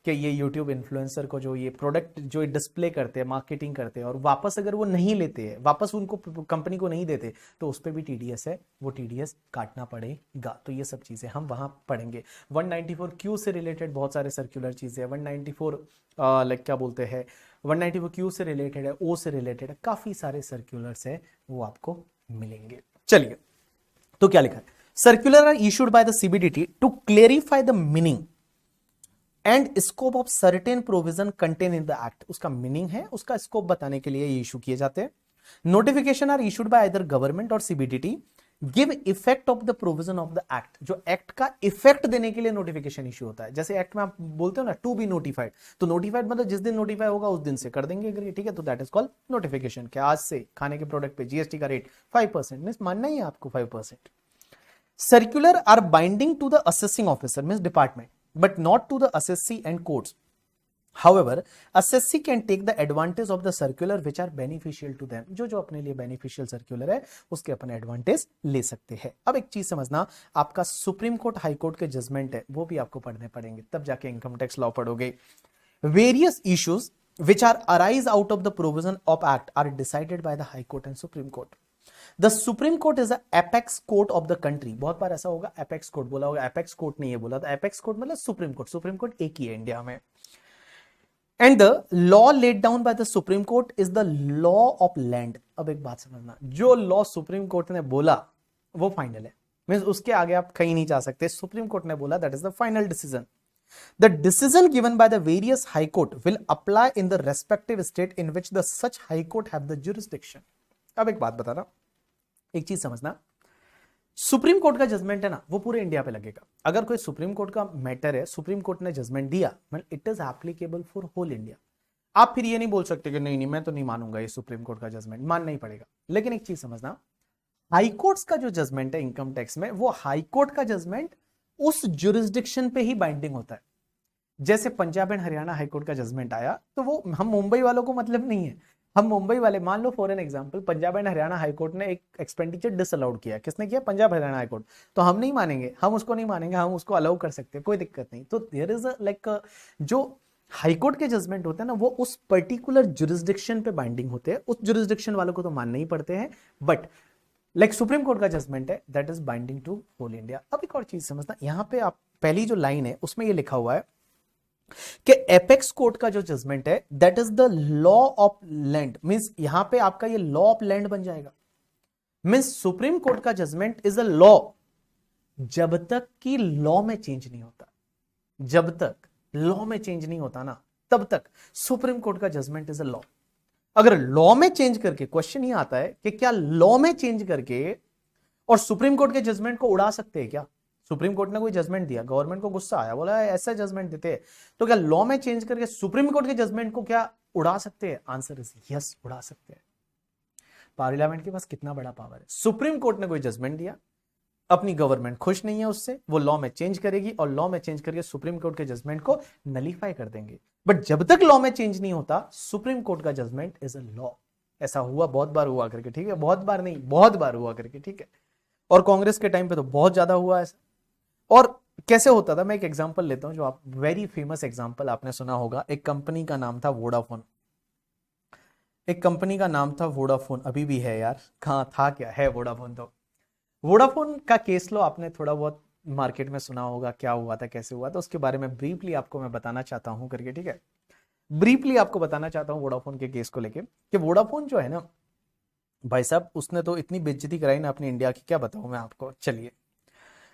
कि ये यूट्यूब इन्फ्लुएंसर को जो ये प्रोडक्ट जो डिस्प्ले करते हैं, मार्केटिंग करते हैं और वापस अगर वो नहीं लेते हैं, वापस उनको कंपनी को नहीं देते तो उस पर भी टीडीएस है, वो टीडीएस काटना पड़ेगा। तो ये सब चीजें हम वहां पढ़ेंगे। 194 क्यू से रिलेटेड बहुत सारे सर्क्यूलर चीजें हैं। 194 लाइक क्या बोलते हैं, 194 क्यू से रिलेटेड है, ओ से रिलेटेड है, काफी सारे सर्क्यूलर्स है वो आपको मिलेंगे। चलिए, तो क्या लिखा है? Circular are issued by the CBDT to clarify the meaning and scope of certain provision contain in the act. उसका मीनिंग है, उसका स्कोप बताने के लिए ये इशू किए जाते हैं। Notification are issued by either government or CBDT give effect of the provision of the act. जो एक्ट का इफेक्ट देने के लिए नोटिफिकेशन इशू होता है। जैसे एक्ट में आप बोलते हो ना टू बी नोटिफाइड, तो नोटिफाइड मतलब जिस दिन नोटिफाई होगा उस दिन से कर देंगे, ठीक है, तो दैट इज कॉल्ड नोटिफिकेशन। क्या आज से खाने के प्रोडक्ट पे जीएसटी का रेट 5% मींस मानना ही है आपको 5%। Circular are binding to the assessing officer means department but not to the assessee and courts. However, assessee can take the advantage of the circular which are beneficial to them. जो जो अपने लिए beneficial circular है उसके अपन एडवांटेज ले सकते हैं। अब एक चीज समझना, आपका सुप्रीम कोर्ट हाई कोर्ट के जजमेंट है वो भी आपको पढ़ने पड़ेंगे, तब जाके इनकम टैक्स लॉ पढ़ोगे। Various issues which are arise out of the provision of act are decided by the high court and supreme court. The supreme court is apex court of the country. बहुत बार ऐसा होगा एपेक्स कोर्ट बोला होगा, एपेक्स कोर्ट नहीं है बोला, तो एपेक्स कोर्ट मतलब सुप्रीम कोर्ट। सुप्रीम कोर्ट एक ही है इंडिया में। And the law laid down by the supreme court is the law of land. अब एक बात समझना, जो लॉ सुप्रीम कोर्ट ने बोला वो फाइनल है, मींस उसके आगे आप कहीं नहीं जा सकते। सुप्रीम कोर्ट ने बोला, that is the final decision. The decision given by the various high court will apply in the respective state in which the such high court have the jurisdiction. अब एक बात बताना, एक चीज समझना, सुप्रीम कोर्ट का जजमेंट है ना वो पूरे इंडिया पे लगेगा। अगर कोई सुप्रीम कोर्ट का मैटर है, सुप्रीम कोर्ट ने जजमेंट दिया, मतलब it is applicable for whole India. आप फिर ये नहीं बोल सकते कि नहीं मैं तो नहीं मानूंगा ये सुप्रीम कोर्ट का जजमेंट, मानना ही पड़ेगा। लेकिन एक चीज समझना, हाई कोर्ट्स का जो जजमेंट है इनकम टैक्स में, वो हाई कोर्ट का जजमेंट उस जुरिस्डिक्शन पे ही बाइंडिंग होता है। जैसे पंजाब एंड हरियाणा हाईकोर्ट का जजमेंट आया तो वो हम मुंबई वालों को मतलब नहीं है। हम मुंबई वाले, मान लो for an example Punjab and Haryana high court ने एक एक्सपेंडिचर डिसअलाउड किया, किसने किया? पंजाब हरियाणा हाईकोर्ट। तो हम नहीं मानेंगे, हम उसको नहीं मानेंगे, हम उसको अलाउ कर सकते हैं, कोई दिक्कत नहीं। तो देयर इज लाइक जो हाईकोर्ट के जजमेंट होते हैं ना वो उस पर्टिकुलर जुरिस्डिक्शन पे बाइंडिंग होते हैं, उस जुरिस्डिक्शन वालों को तो मानना ही पड़ते हैं। बट लाइक सुप्रीम कोर्ट का जजमेंट है that is binding to whole India. अब एक और चीज समझना, यहां पे आप पहली जो लाइन है उसमें ये लिखा हुआ है कि एपेक्स कोर्ट का जो जजमेंट है that is the law of land, means यहां पे आपका ये लॉ ऑफ लैंड बन जाएगा। मींस सुप्रीम कोर्ट का जजमेंट इज अ लॉ जब तक कि लॉ में चेंज नहीं होता। जब तक लॉ में चेंज नहीं होता ना तब तक सुप्रीम कोर्ट का जजमेंट इज अ लॉ। अगर लॉ में चेंज करके, क्वेश्चन ही आता है कि क्या लॉ में चेंज करके और सुप्रीम कोर्ट के जजमेंट को उड़ा सकते हैं क्या? सुप्रीम कोर्ट ने कोई जजमेंट दिया, गवर्नमेंट को गुस्सा आया, बोला ऐसा जजमेंट देते हैं, तो क्या लॉ में चेंज करके सुप्रीम कोर्ट के जजमेंट को क्या उड़ा सकते हैं? आंसर इज यस, उड़ा सकते हैं। पार्लियामेंट के पास कितना बड़ा पावर है। सुप्रीम कोर्ट ने कोई जजमेंट दिया, अपनी गवर्नमेंट खुश नहीं है उससे, वो लॉ में चेंज करेगी और लॉ में चेंज करके सुप्रीम कोर्ट के जजमेंट को नलीफाई कर देंगे। बट जब तक लॉ में चेंज नहीं होता सुप्रीम कोर्ट का जजमेंट इज अ लॉ। ऐसा हुआ, बहुत बार हुआ करके, ठीक है, बहुत बार नहीं बहुत बार हुआ करके, ठीक है। और कांग्रेस के टाइम पे तो बहुत ज्यादा हुआ ऐसा। और कैसे होता था, मैं एक एग्जांपल लेता हूं जो आप वेरी फेमस एग्जांपल आपने सुना होगा। एक कंपनी का नाम था वोडाफोन। एक कंपनी का नाम था वोडाफोन, अभी भी है यार, कहां था क्या है वोडाफोन। तो वोडाफोन का केस लो आपने थोड़ा बहुत मार्केट में सुना होगा, क्या हुआ था कैसे हुआ था, उसके बारे में ब्रीफली आपको मैं बताना चाहता हूं करके, ठीक है। ब्रीफली आपको बताना चाहता हूं वोडाफोन के केस को लेके कि वोडाफोन जो है ना भाई साहब, उसने तो इतनी बेइज्जती कराई ना अपनी इंडिया की, क्या बताऊं मैं आपको। चलिए,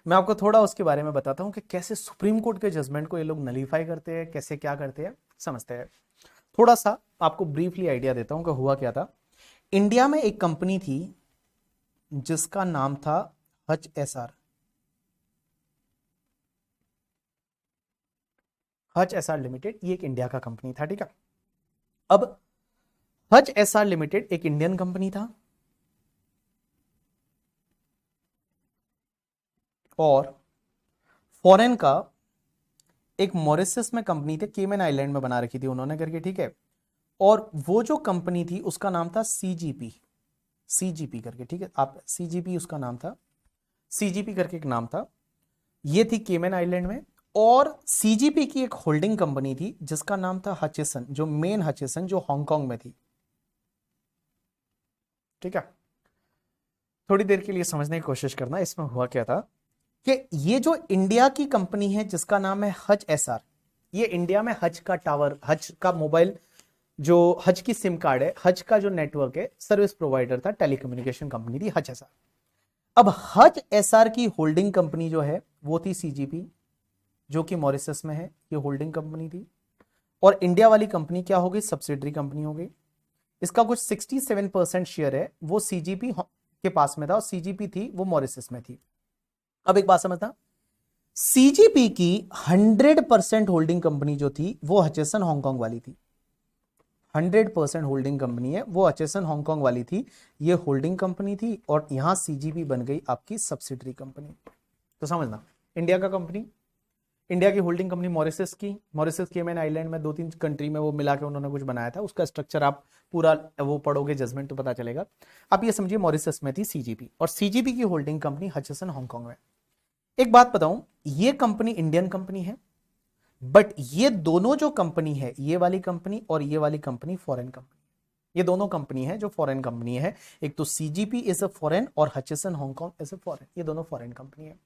मैं आपको थोड़ा उसके बारे में बताता हूं कि कैसे सुप्रीम कोर्ट के जजमेंट को ये लोग नलीफाई करते हैं, कैसे क्या करते हैं, समझते हैं। थोड़ा सा आपको ब्रीफली आइडिया देता हूं कि हुआ क्या था। इंडिया में एक कंपनी थी जिसका नाम था Hutch S R. Hutch S R limited, ये एक इंडिया का कंपनी था, ठीक है। अब हच एस आर लिमिटेड एक इंडियन कंपनी था और फॉरेन का एक मॉरिशस में कंपनी थी, केमन आइलैंड में बना रखी थी उन्होंने करके, ठीक है। और वो जो कंपनी थी उसका नाम था सीजीपी, सीजीपी करके, ठीक है। आप सीजीपी उसका नाम था, सीजीपी करके एक नाम था। ये थी केमन आइलैंड में। और सीजीपी की एक होल्डिंग कंपनी थी जिसका नाम था हचिसन, जो मेन हचिसन जो हांगकांग में थी, ठीक है। थोड़ी देर के लिए समझने की कोशिश करना इसमें हुआ क्या था कि ये जो इंडिया की कंपनी है जिसका नाम है हच एस आर, ये इंडिया में हच का टावर, हच का मोबाइल, जो हच की सिम कार्ड है, हच का जो नेटवर्क है, सर्विस प्रोवाइडर था, टेलीकम्युनिकेशन कंपनी थी हच एस आर। अब हच एस आर की होल्डिंग कंपनी जो है वो थी सीजीपी, जो कि मॉरिशस में है, ये होल्डिंग कंपनी थी। और इंडिया वाली कंपनी क्या हो गई, सब्सिडरी कंपनी हो गई। इसका कुछ 67% शेयर है वो सीजीपी के पास में था, और सीजीपी थी वो मॉरिशस में थी। अब एक बात समझना, सीजीपी की 100% होल्डिंग कंपनी जो थी वो हचेसन हांगकांग वाली थी। 100% होल्डिंग कंपनी है वो हचेसन हांगकांग वाली थी, ये होल्डिंग कंपनी थी। और यहां सीजीपी बन गई आपकी सब्सिडरी कंपनी। तो समझना, इंडिया का कंपनी, इंडिया की होल्डिंग कंपनी मॉरिशस की, मॉरिशस केमन आइलैंड में 2-3 कंट्री में वो मिला के उन्होंने कुछ बनाया था, उसका स्ट्रक्चर आप पूरा वो पढ़ोगे जजमेंट तो पता चलेगा। आप ये समझिए मॉरिशस में थी सीजीपी, और सीजीपी की होल्डिंग कंपनी हचेसन हांगकांग में। एक बात बताऊं, ये कंपनी इंडियन कंपनी है, बट ये दोनों जो कंपनी है, ये वाली कंपनी और ये वाली कंपनी फॉरेन कंपनी, ये दोनों कंपनी है जो फॉरेन कंपनी है। एक तो सीजीपी इज अ फॉरेन और हचेसन हांगकांग इज अ फॉरेन, ये दोनों फॉरेन कंपनी है।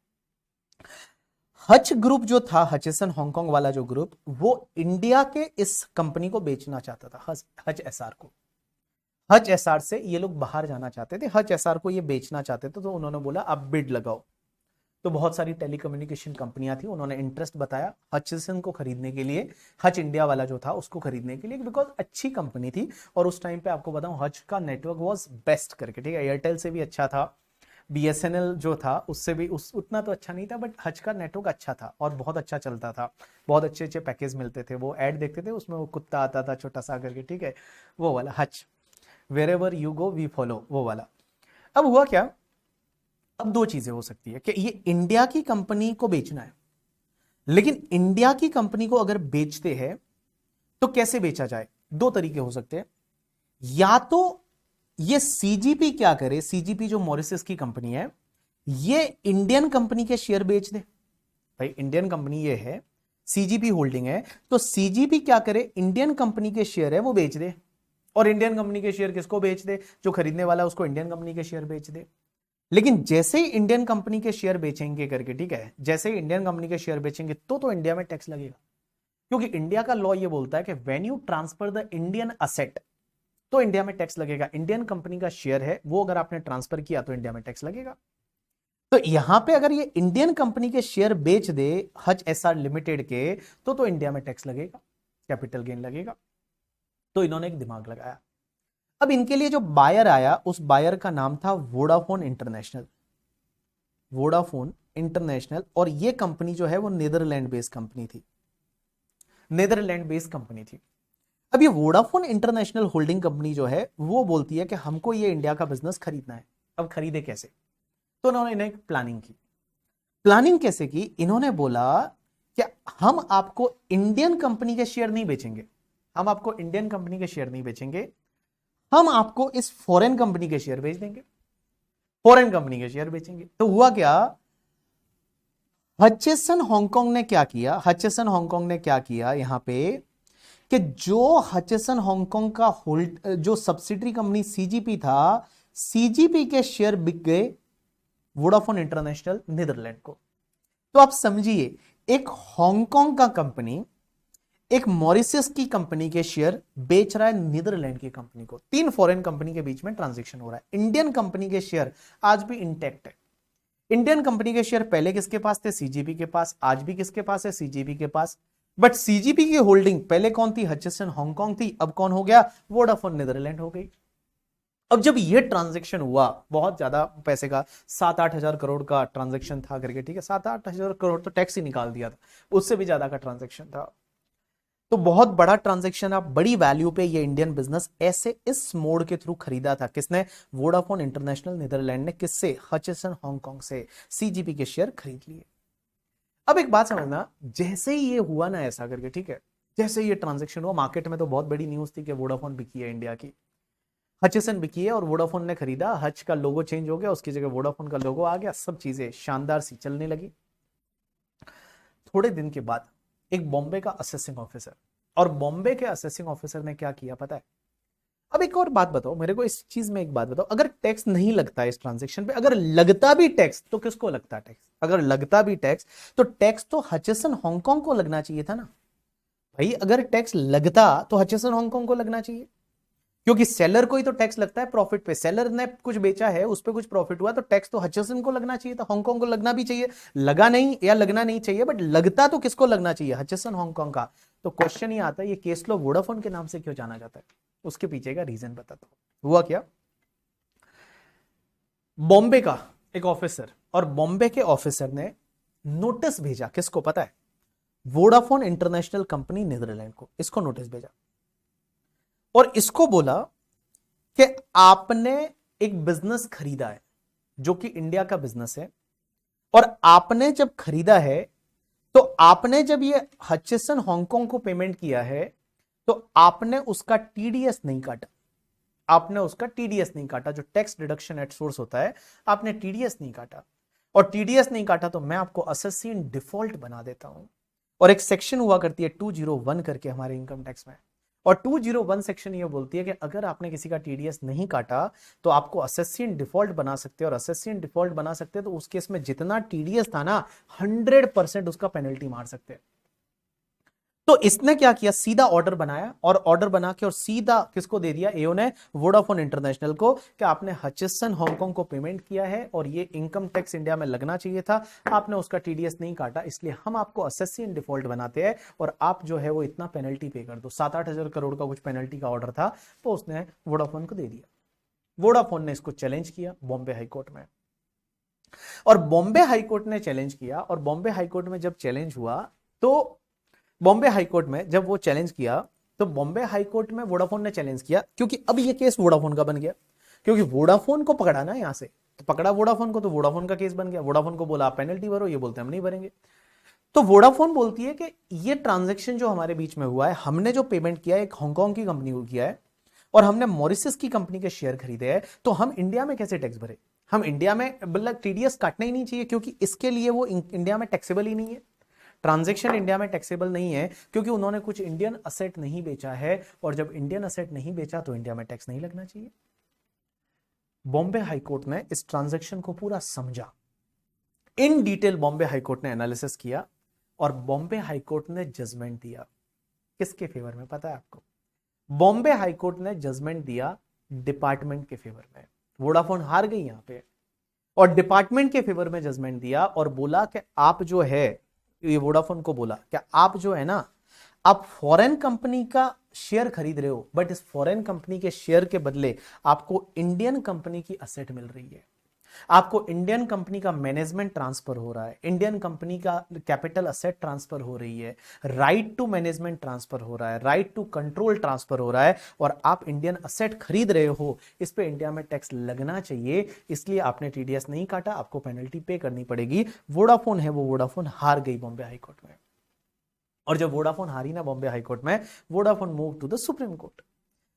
हच ग्रुप जो था, हचेसन हांगकांग वाला जो ग्रुप, वो इंडिया के इस कंपनी को बेचना चाहता था, हच एसआर को। हच एसआर से ये लोग बाहर जाना चाहते थे, हच एसआर को ये बेचना चाहते थे। तो उन्होंने बोला आप बिड लगाओ। तो बहुत सारी टेलीकम्युनिकेशन कंपनियां थी, उन्होंने इंटरेस्ट बताया हचिसन को खरीदने के लिए, हच इंडिया वाला जो था उसको खरीदने के लिए, बिकॉज अच्छी कंपनी थी। और उस टाइम पे आपको बताऊं हच का नेटवर्क वाज बेस्ट करके, ठीक है। एयरटेल से भी अच्छा था, बीएसएनएल जो था उससे भी उतना तो अच्छा नहीं था, बट हच का नेटवर्क अच्छा था और बहुत अच्छा चलता था। बहुत अच्छे अच्छे पैकेज मिलते थे, वो ऐड देखते थे उसमें, वो कुत्ता आता था छोटा सा करके, ठीक है, वो वाला Hutch, wherever you go we follow, वो वाला। अब हुआ क्या, अब दो चीजें हो सकती है कि ये इंडिया की कंपनी को बेचना है, लेकिन इंडिया की कंपनी को अगर बेचते हैं तो कैसे बेचा जाए। दो तरीके हो सकते हैं, या तो ये सीजीपी क्या करे, सीजीपी जो मॉरिशस की कंपनी है, ये इंडियन कंपनी के शेयर बेच दे। भाई इंडियन कंपनी ये है, सीजीपी होल्डिंग है, तो सीजीपी क्या करे, इंडियन कंपनी के शेयर है वो बेच दे। और इंडियन कंपनी के शेयर किसको बेच दे, जो खरीदने वाला है उसको इंडियन कंपनी के शेयर बेच दे। लेकिन जैसे ही इंडियन कंपनी के शेयर बेचेंगे करके, ठीक है, जैसे ही इंडियन कंपनी के शेयर बेचेंगे तो इंडिया में टैक्स लगेगा। क्योंकि इंडिया का लॉ ये बोलता है कि when you transfer the Indian asset तो इंडिया में टैक्स लगेगा। इंडियन कंपनी का शेयर है वो अगर आपने ट्रांसफर किया तो इंडिया में टैक्स लगेगा। तो यहां पे अगर ये इंडियन कंपनी के शेयर बेच दे हच एसआर लिमिटेड के, तो इंडिया में टैक्स लगेगा, कैपिटल गेन लगेगा। तो इन्होंने एक दिमाग लगाया। अब इनके लिए जो बायर आया, उस बायर का नाम था वोडाफोन इंटरनेशनल, वोडाफोन इंटरनेशनल। और ये कंपनी जो है वो नीदरलैंड बेस्ड कंपनी थी, नीदरलैंड बेस्ड कंपनी थी। अब ये वोडाफोन इंटरनेशनल होल्डिंग कंपनी जो है वो बोलती है कि हमको ये इंडिया का बिजनेस खरीदना है। अब खरीदे कैसे, तो उन्होंने एक प्लानिंग की। प्लानिंग कैसे की, इन्होंने बोला कि हम आपको इंडियन कंपनी के शेयर नहीं बेचेंगे, हम आपको इंडियन कंपनी के शेयर नहीं बेचेंगे, हम आपको इस फॉरेन कंपनी के शेयर बेच देंगे, फॉरेन कंपनी के शेयर बेचेंगे। तो हुआ क्या, हचेसन हांगकांग ने क्या किया, हचेसन हांगकांग ने क्या किया यहां पे, कि जो हचेसन हांगकांग का होल्ड जो सब्सिडरी कंपनी सीजीपी था, सीजीपी के शेयर बिक गए वोडाफोन इंटरनेशनल नीदरलैंड को। तो आप समझिए, एक हांगकांग का कंपनी एक मॉरिशस की कंपनी के शेयर बेच रहा है नीदरलैंड की कंपनी को। 3 फॉरेन कंपनी के बीच में ट्रांजैक्शन हो रहा है। इंडियन कंपनी के शेयर आज भी इंटैक्ट है, इंडियन कंपनी के शेयर पहले किसके पास थे? सीजीपी के पास। आज भी किसके पास है? सीजीपी के पास। बट सीजीपी की होल्डिंग पहले कौन थी? हचिसन हांगकांग थी। अब कौन हो गया? वोडाफोन नीदरलैंड हो गई। अब जब ये ट्रांजैक्शन हुआ, बहुत ज्यादा पैसे का, 7-8 हजार करोड़ का ट्रांजैक्शन था करके, ठीक है, 7-8 हजार करोड़ तो टैक्स ही निकाल दिया था, उससे भी ज्यादा का ट्रांजैक्शन था। तो बहुत बड़ा ट्रांजैक्शन, आप बड़ी वैल्यू पे ये इंडियन बिजनेस ऐसे इस मोड के थ्रू खरीदा था। किसने? वोडाफोन इंटरनेशनल नीदरलैंड ने। किससे? हचिसन हांगकांग से। सीजीपी के शेयर खरीद लिए। अब एक बात समझना, जैसे ही ये हुआ ना ऐसा करके, ठीक है, जैसे ये ट्रांजैक्शन हुआ, मार्केट में तो बहुत बड़ी न्यूज थी कि वोडाफोन बिकी है इंडिया की, हचिसन बिकी है और वोडाफोन ने खरीदा। हच का लोगो चेंज हो गया, उसकी जगह वोडाफोन का लोगो आ गया, सब चीजें शानदार सी चलने लगी। थोड़े दिन के बाद एक बॉम्बे का असेसिंग ऑफिसर, और बॉम्बे के असेसिंग ऑफिसर ने क्या किया पता है? अब एक और बात बताओ मेरे को, इस चीज में एक बात बताओ, अगर टैक्स नहीं लगता इस ट्रांजैक्शन पे, अगर लगता भी टैक्स तो किसको लगता है टैक्स? अगर लगता भी टैक्स तो टैक्स तो हचिसन हांगकांग को लगना चाहिए था ना भाई। अगर टैक्स लगता तो हचिसन हांगकांग को लगना चाहिए, क्योंकि सेलर को ही तो टैक्स लगता है प्रॉफिट पे। सेलर ने कुछ बेचा है, उस पे कुछ प्रॉफिट हुआ, तो टैक्स तो हचिसन को लगना चाहिए था, हांगकांग को लगना भी चाहिए। लगा नहीं या लगना नहीं चाहिए, बट लगता तो किसको लगना चाहिए? हचिसन हांगकांग का। तो क्वेश्चन ये आता है, ये केस लो वोडाफोन के नाम से क्यों जाना जाता है? उसके पीछे का रीजन बताता हूं। हुआ क्या, बॉम्बे का एक ऑफिसर, और बॉम्बे के ऑफिसर ने नोटिस भेजा, किसको पता है? वोडाफोन इंटरनेशनल कंपनी नीदरलैंड को। इसको नोटिस भेजा और इसको बोला कि आपने एक बिजनेस खरीदा है जो कि इंडिया का बिजनेस है, और आपने जब खरीदा है तो आपने जब ये हचिसन हांगकांग को पेमेंट किया है तो आपने उसका टीडीएस नहीं काटा। आपने उसका टीडीएस नहीं काटा, जो टैक्स डिडक्शन एट सोर्स होता है, आपने टीडीएस नहीं काटा। और टीडीएस नहीं काटा तो मैं आपको असेसी इन डिफॉल्ट बना देता हूं। और एक सेक्शन हुआ करती है 201 करके हमारे इनकम टैक्स में, और 201 सेक्शन ये बोलती है कि अगर आपने किसी का टीडीएस नहीं काटा तो आपको असेसी इन डिफॉल्ट बना सकते हैं, और असेसी इन डिफॉल्ट बना सकते हैं तो उस केस में जितना टीडीएस था ना, 100% उसका पेनल्टी मार सकते हैं। तो इसने क्या किया, सीधा ऑर्डर बनाया, और ऑर्डर बना के और सीधा किसको दे दिया? एओ ने वोडाफोन इंटरनेशनल को, कि आपने हचिसन हांगकांग को पेमेंट किया है और ये इनकम टैक्स इंडिया में लगना चाहिए था, आपने उसका टीडीएस नहीं काटा, इसलिए हम आपको असेसी इन डिफॉल्ट बनाते हैं और आप जो है वो इतना पेनल्टी पे कर दो। 7-8 हजार करोड़ का कुछ पेनल्टी का ऑर्डर था, तो उसने वोडाफोन को दे दिया। वोडाफोन ने इसको चैलेंज किया बॉम्बे हाईकोर्ट में, और बॉम्बे हाईकोर्ट ने चैलेंज किया, और बॉम्बे हाईकोर्ट में जब चैलेंज हुआ तो बॉम्बे हाईकोर्ट में जब वो चैलेंज किया तो बॉम्बे हाईकोर्ट में वोडाफोन ने चैलेंज किया, क्योंकि अब ये केस वोडाफोन का बन गया, क्योंकि वोडाफोन को पकड़ा ना यहां से, तो पकड़ा वोडाफोन को, तो वोडाफोन का केस बन गया। वोडाफोन को बोला आप पेनल्टी भरो, ये बोलते हम नहीं भरेंगे। तो वोडाफोन बोलती है कि ये ट्रांजैक्शन जो हमारे बीच में हुआ है, हमने जो पेमेंट किया है एक हांगकांग की कंपनी को किया है, और हमने मॉरिशस की कंपनी के शेयर खरीदे हैं, तो हम इंडिया में कैसे टैक्स भरे? हम इंडिया में मतलब टीडीएस काटना ही नहीं चाहिए, क्योंकि इसके लिए वो इंडिया में टैक्सेबल ही नहीं है। ट्रांजैक्शन इंडिया में टैक्सेबल नहीं है क्योंकि उन्होंने कुछ इंडियन असेट नहीं बेचा है, और जब इंडियन असेट नहीं बेचा तो इंडिया में टैक्स नहीं लगना चाहिए। बॉम्बे हाईकोर्ट ने इस ट्रांजैक्शन को पूरा समझा, इन डिटेल बॉम्बे हाईकोर्ट ने एनालिसिस किया, और बॉम्बे हाईकोर्ट ने जजमेंट दिया। किसके फेवर में पता है आपको? बॉम्बे हाईकोर्ट ने जजमेंट दिया डिपार्टमेंट के फेवर में। वोडाफोन हार गई यहां पे, और डिपार्टमेंट के फेवर में जजमेंट दिया, और बोला कि आप जो है, ये वोडाफोन को बोला कि आप जो है ना, आप फॉरेन कंपनी का शेयर खरीद रहे हो, बट इस फॉरेन कंपनी के शेयर के बदले आपको इंडियन कंपनी की असेट मिल रही है, आपको इंडियन कंपनी का मैनेजमेंट ट्रांसफर हो रहा है, इंडियन कंपनी का कैपिटल असेट ट्रांसफर हो रही है, राइट टू मैनेजमेंट ट्रांसफर हो रहा है, राइट टू कंट्रोल ट्रांसफर हो रहा है, और आप इंडियन असेट खरीद रहे हो, इस पे इंडिया में टैक्स लगना चाहिए, इसलिए आपने टीडीएस नहीं काटा, आपको पेनल्टी पे करनी पड़ेगी। वोडाफोन है वो वोडाफोन हार गई बॉम्बे हाईकोर्ट में, और जब वोडाफोन हारी ना बॉम्बे हाईकोर्ट में, Vodafone move to the supreme court.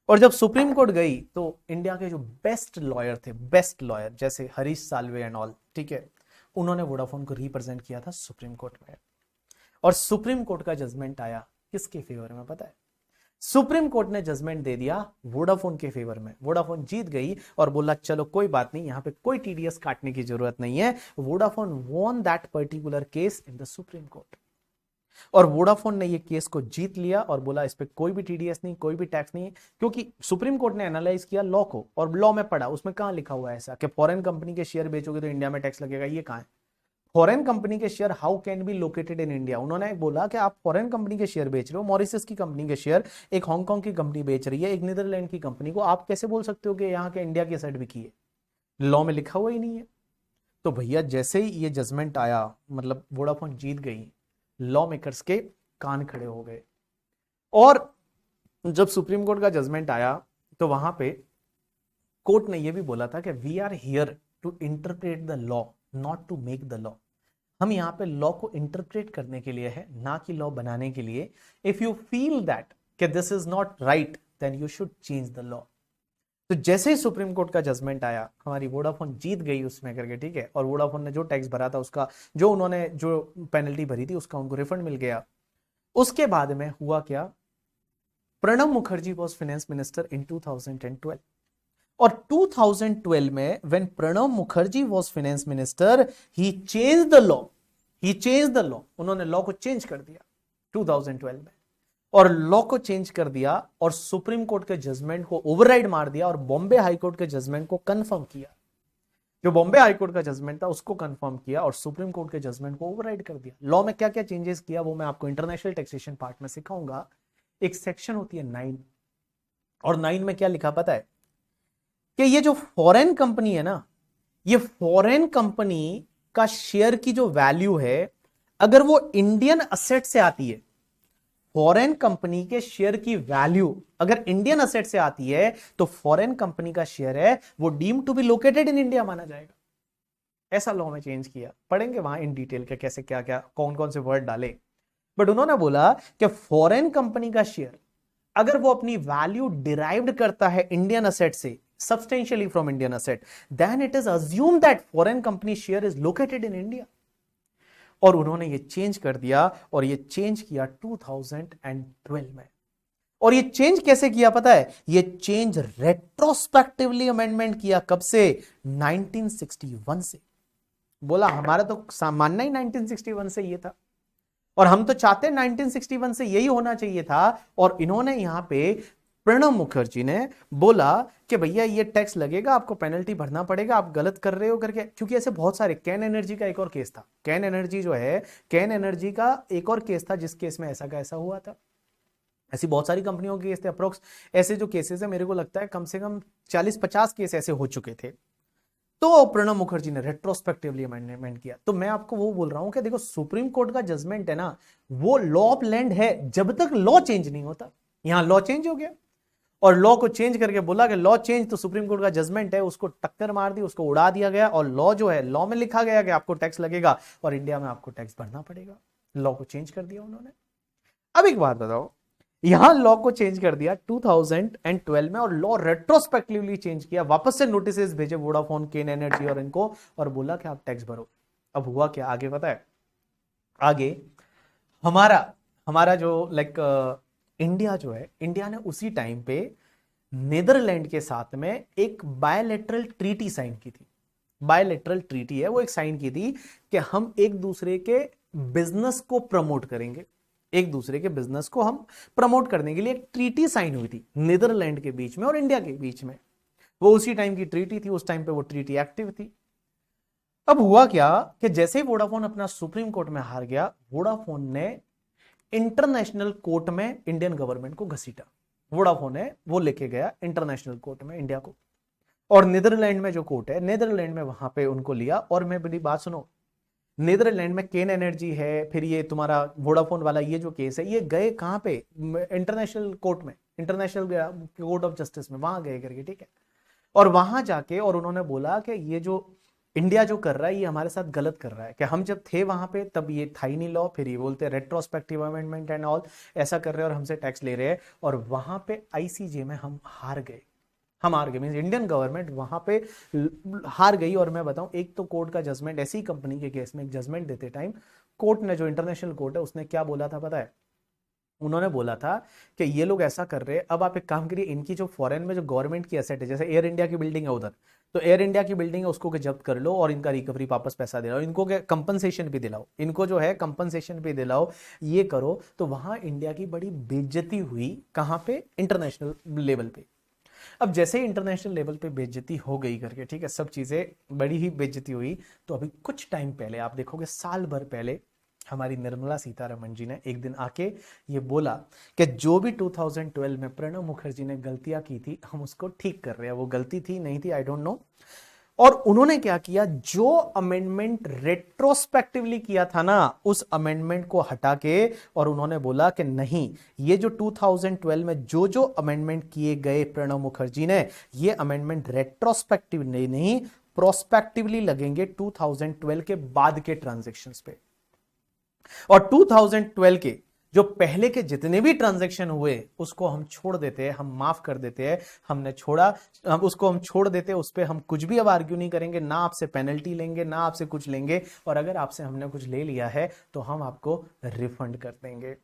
और जब सुप्रीम कोर्ट गई तो इंडिया के जो बेस्ट लॉयर थे, बेस्ट लॉयर जैसे हरीश साल्वे एंड ऑल, ठीक है, उन्होंने वोडाफोन को रिप्रेजेंट किया था सुप्रीम कोर्ट में, और सुप्रीम कोर्ट का जजमेंट आया किसके फेवर में पता है? सुप्रीम कोर्ट ने जजमेंट दे दिया वोडाफोन के फेवर में। वोडाफोन जीत गई और बोला चलो कोई बात नहीं, यहां पे कोई टीडीएस काटने की जरूरत नहीं है। Vodafone von that particular case in the supreme court. और वोडाफोन ने ये केस को जीत लिया और बोला इस पे कोई भी टीडीएस नहीं, कोई भी टैक्स नहीं है, क्योंकि सुप्रीम कोर्ट ने एनालाइज किया लॉ को और लॉ में पढ़ा, उसमें कहां लिखा हुआ है ऐसा कि फॉरेन कंपनी के शेयर बेचोगे तो इंडिया में टैक्स लगेगा, ये कहां है? फॉरेन कंपनी के share how can be located in India? उन्होंने बोला कि आप फॉरेन कंपनी के शेयर बेच रहे हो, मॉरिशस की कंपनी के शेयर एक हांगकांग की कंपनी बेच रही है, एक नीदरलैंड की कंपनी को, आप कैसे बोल सकते हो कि यहाँ के इंडिया की एसेट बिकी है? लॉ में लिखा हुआ ही नहीं है। तो भैया जैसे ही ये जजमेंट आया, मतलब वोडाफोन जीत गई, लॉ मेकर्स के कान खड़े हो गए। और जब सुप्रीम कोर्ट का जजमेंट आया तो वहां पे कोर्ट ने यह भी बोला था कि we are here to interpret the law, not to make the law. हम यहाँ पे लॉ को इंटरप्रेट करने के लिए है, ना कि लॉ बनाने के लिए। इफ यू फील दैट कि this is not right then you should change the law. तो जैसे ही सुप्रीम कोर्ट का जजमेंट आया, हमारी वोडाफोन जीत गई उसमें करके, ठीक है, और वोडाफोन ने जो टैक्स भरा था उसका, जो उन्होंने जो पेनल्टी भरी थी उसका उनको रिफंड मिल गया। उसके बाद में हुआ क्या, Pranab Mukherjee was finance minister in 2012, और 2012 में when Pranab Mukherjee was finance minister he change the law, he change the law, उन्होंने लॉ को चेंज कर दिया 2012 में, और लॉ को चेंज कर दिया और सुप्रीम कोर्ट के जजमेंट को ओवरराइड मार दिया और बॉम्बे हाई कोर्ट के जजमेंट को कंफर्म किया। जो बॉम्बे हाई कोर्ट का जजमेंट था उसको कंफर्म किया और सुप्रीम कोर्ट के जजमेंट को ओवरराइड कर दिया। लॉ में क्या क्या चेंजेस किया वो मैं आपको इंटरनेशनल टैक्सेशन पार्ट में सिखाऊंगा। एक सेक्शन होती है 9, और 9 में क्या लिखा पता है कि ये जो फॉरेन कंपनी है ना, ये फॉरेन कंपनी का शेयर की जो वैल्यू है, अगर वो इंडियन असेट से आती है, फॉरेन कंपनी के शेयर की वैल्यू अगर इंडियन असेट से आती है तो फॉरेन कंपनी का शेयर है वो deem to be located in India माना जाएगा। ऐसा लॉ में चेंज किया, पढ़ेंगे वहां इन डिटेल के कैसे क्या क्या कौन कौन से वर्ड डाले। बट उन्होंने बोला कि फॉरेन कंपनी का शेयर अगर वो अपनी वैल्यू डिराइव्ड करता है इंडियन असेट से, substantially from Indian asset, then it is assumed that foreign company share is located in India। और उन्होंने ये चेंज कर दिया, और ये चेंज किया 2012 में। और ये चेंज कैसे किया पता है? ये चेंज रेट्रोस्पेक्टिवली अमेंडमेंट किया, कब से? 1961 से। बोला हमारा तो मानना ही 1961 से ये था, और हम तो चाहते हैं 1961 से यही होना चाहिए था। और इन्होंने यहां पे प्रणब मुखर्जी ने बोला कि भैया ये टैक्स लगेगा, आपको पेनल्टी भरना पड़ेगा, आप गलत कर रहे हो करके। क्योंकि ऐसे बहुत सारे, कैन एनर्जी का एक और केस था, कैन एनर्जी जो है, कैन एनर्जी का एक और केस था जिस केस में ऐसा का ऐसा हुआ था। ऐसी बहुत सारी कंपनियों के केस थे, अप्रोक्स ऐसे जो केसेस है मेरे को लगता है कम से कम 40-50 केस ऐसे हो चुके थे। तो प्रणब मुखर्जी ने रेट्रोस्पेक्टिवली अमेंडमेंट किया। तो मैं आपको वो बोल रहा हूं कि देखो सुप्रीम कोर्ट का जजमेंट है ना, वो लॉ ऑफ लैंड है जब तक लॉ चेंज नहीं होता। यहां लॉ चेंज हो गया और लॉ को चेंज करके बोला कि लॉ चेंज, तो सुप्रीम कोर्ट का जजमेंट है उसको टक्कर मार दी, उसको उड़ा दिया गया। और लॉ जो है, लॉ में लिखा गया कि आपको टैक्स लगेगा और इंडिया में आपको टैक्स भरना पड़ेगा। लॉ को चेंज कर दिया उन्होंने। अब एक बात बताओ, यहां लॉ को चेंज कर दिया 2012 में, और लॉ रेट्रोस्पेक्टिवली चेंज किया, वापस से नोटिस भेजे वोडाफोन, केन एनर्जी और इनको, और बोला कि आप टैक्स भरो। अब हुआ क्या आगे पता है? आगे हमारा जो इंडिया जो है, इंडिया ने उसी टाइम पे नीदरलैंड के साथ में एक बायलैटरल ट्रीटी साइन की थी। बायलैटरल ट्रीटी है वो, एक साइन की थी कि हम एक दूसरे के बिजनेस को प्रमोट करेंगे, एक दूसरे के बिजनेस को हम प्रमोट करने के लिए एक ट्रीटी साइन हुई थी नीदरलैंड के बीच में और इंडिया के बीच में। वो उसी टाइम की ट्रीटी थी, उस टाइम पे वो ट्रीटी एक्टिव थी। अब हुआ क्या कि जैसे ही वोडाफोन अपना सुप्रीम कोर्ट में हार गया, वोडाफोन ने इंटरनेशनल कोर्ट में इंडियन गवर्नमेंट को घसीटा। वोडाफोन है वो लेके गया इंटरनेशनल कोर्ट में इंडिया को, और नीदरलैंड में जो कोर्ट है, नीदरलैंड में वहां पे उनको लिया। और मैं बड़ी बात सुनो, नीदरलैंड में केन एनर्जी है, फिर ये तुम्हारा वोडाफोन वाला ये जो केस है, ये गए कहां पे? इंटरनेशनल कोर्ट में, इंटरनेशनल कोर्ट ऑफ जस्टिस में, वहां गए करके, ठीक है। और वहां जाके और उन्होंने बोला कि ये जो इंडिया जो कर रहा है ये हमारे साथ गलत कर रहा है, कि हम जब थे वहां पे तब ये था ही नहीं लॉ, फिर ये बोलते रेट्रोस्पेक्टिव अमेंडमेंट एंड ऑल, ऐसा कर रहे हैं और हमसे टैक्स ले रहे हैं। और वहां पे आईसीजे में हम हार गए, मींस इंडियन गवर्नमेंट वहां पे हार गई। और मैं बताऊं, एक तो कोर्ट का जजमेंट, ऐसी कंपनी के केस में एक जजमेंट देते टाइम कोर्ट ने, जो इंटरनेशनल कोर्ट है, उसने क्या बोला था पता है? उन्होंने बोला था कि ये लोग ऐसा कर रहे हैं, अब आप एक काम करिए, इनकी जो फॉरेन में जो गवर्नमेंट की एसेट है, जैसे एयर इंडिया की बिल्डिंग है उधर, तो एयर इंडिया की बिल्डिंग है उसको के जब्त कर लो और इनका रिकवरी वापस पैसा दिलाओ, इनको क्या कंपनसेशन भी दिलाओ, इनको जो है कंपनसेशन भी दिलाओ, ये करो। तो वहां इंडिया की बड़ी बेइज्जती हुई, कहां पे? इंटरनेशनल लेवल पे। अब जैसे ही इंटरनेशनल लेवल पे बेइज्जती हो गई करके, ठीक है, सब चीजें बड़ी ही बेइज्जती हुई, तो अभी कुछ टाइम पहले आप देखोगे, साल भर पहले हमारी निर्मला सीतारमण जी ने एक दिन आके ये बोला कि जो भी 2012 में प्रणब मुखर्जी ने गलतियां की थी हम उसको ठीक कर रहे हैं। वो गलती थी नहीं थी आई डोंट नो। और उन्होंने क्या किया, जो अमेंडमेंट रेट्रोस्पेक्टिवली किया था ना, उस अमेंडमेंट को हटा के, और उन्होंने बोला कि नहीं, ये जो 2012 में जो जो अमेंडमेंट किए गए प्रणब मुखर्जी ने, ये अमेंडमेंट रेट्रोस्पेक्टिव नहीं प्रोस्पेक्टिवली लगेंगे 2012 के बाद के ट्रांजेक्शन्स पे। और 2012 के जो पहले के जितने भी ट्रांजैक्शन हुए उसको हम छोड़ देते हैं, हम माफ कर देते हैं। हमने छोड़ा, उसको हम छोड़ देते हैं, उस पर हम कुछ भी अब आर्ग्यू नहीं करेंगे, ना आपसे पेनल्टी लेंगे, ना आपसे कुछ लेंगे। और अगर आपसे हमने कुछ ले लिया है तो हम आपको रिफंड कर देंगे।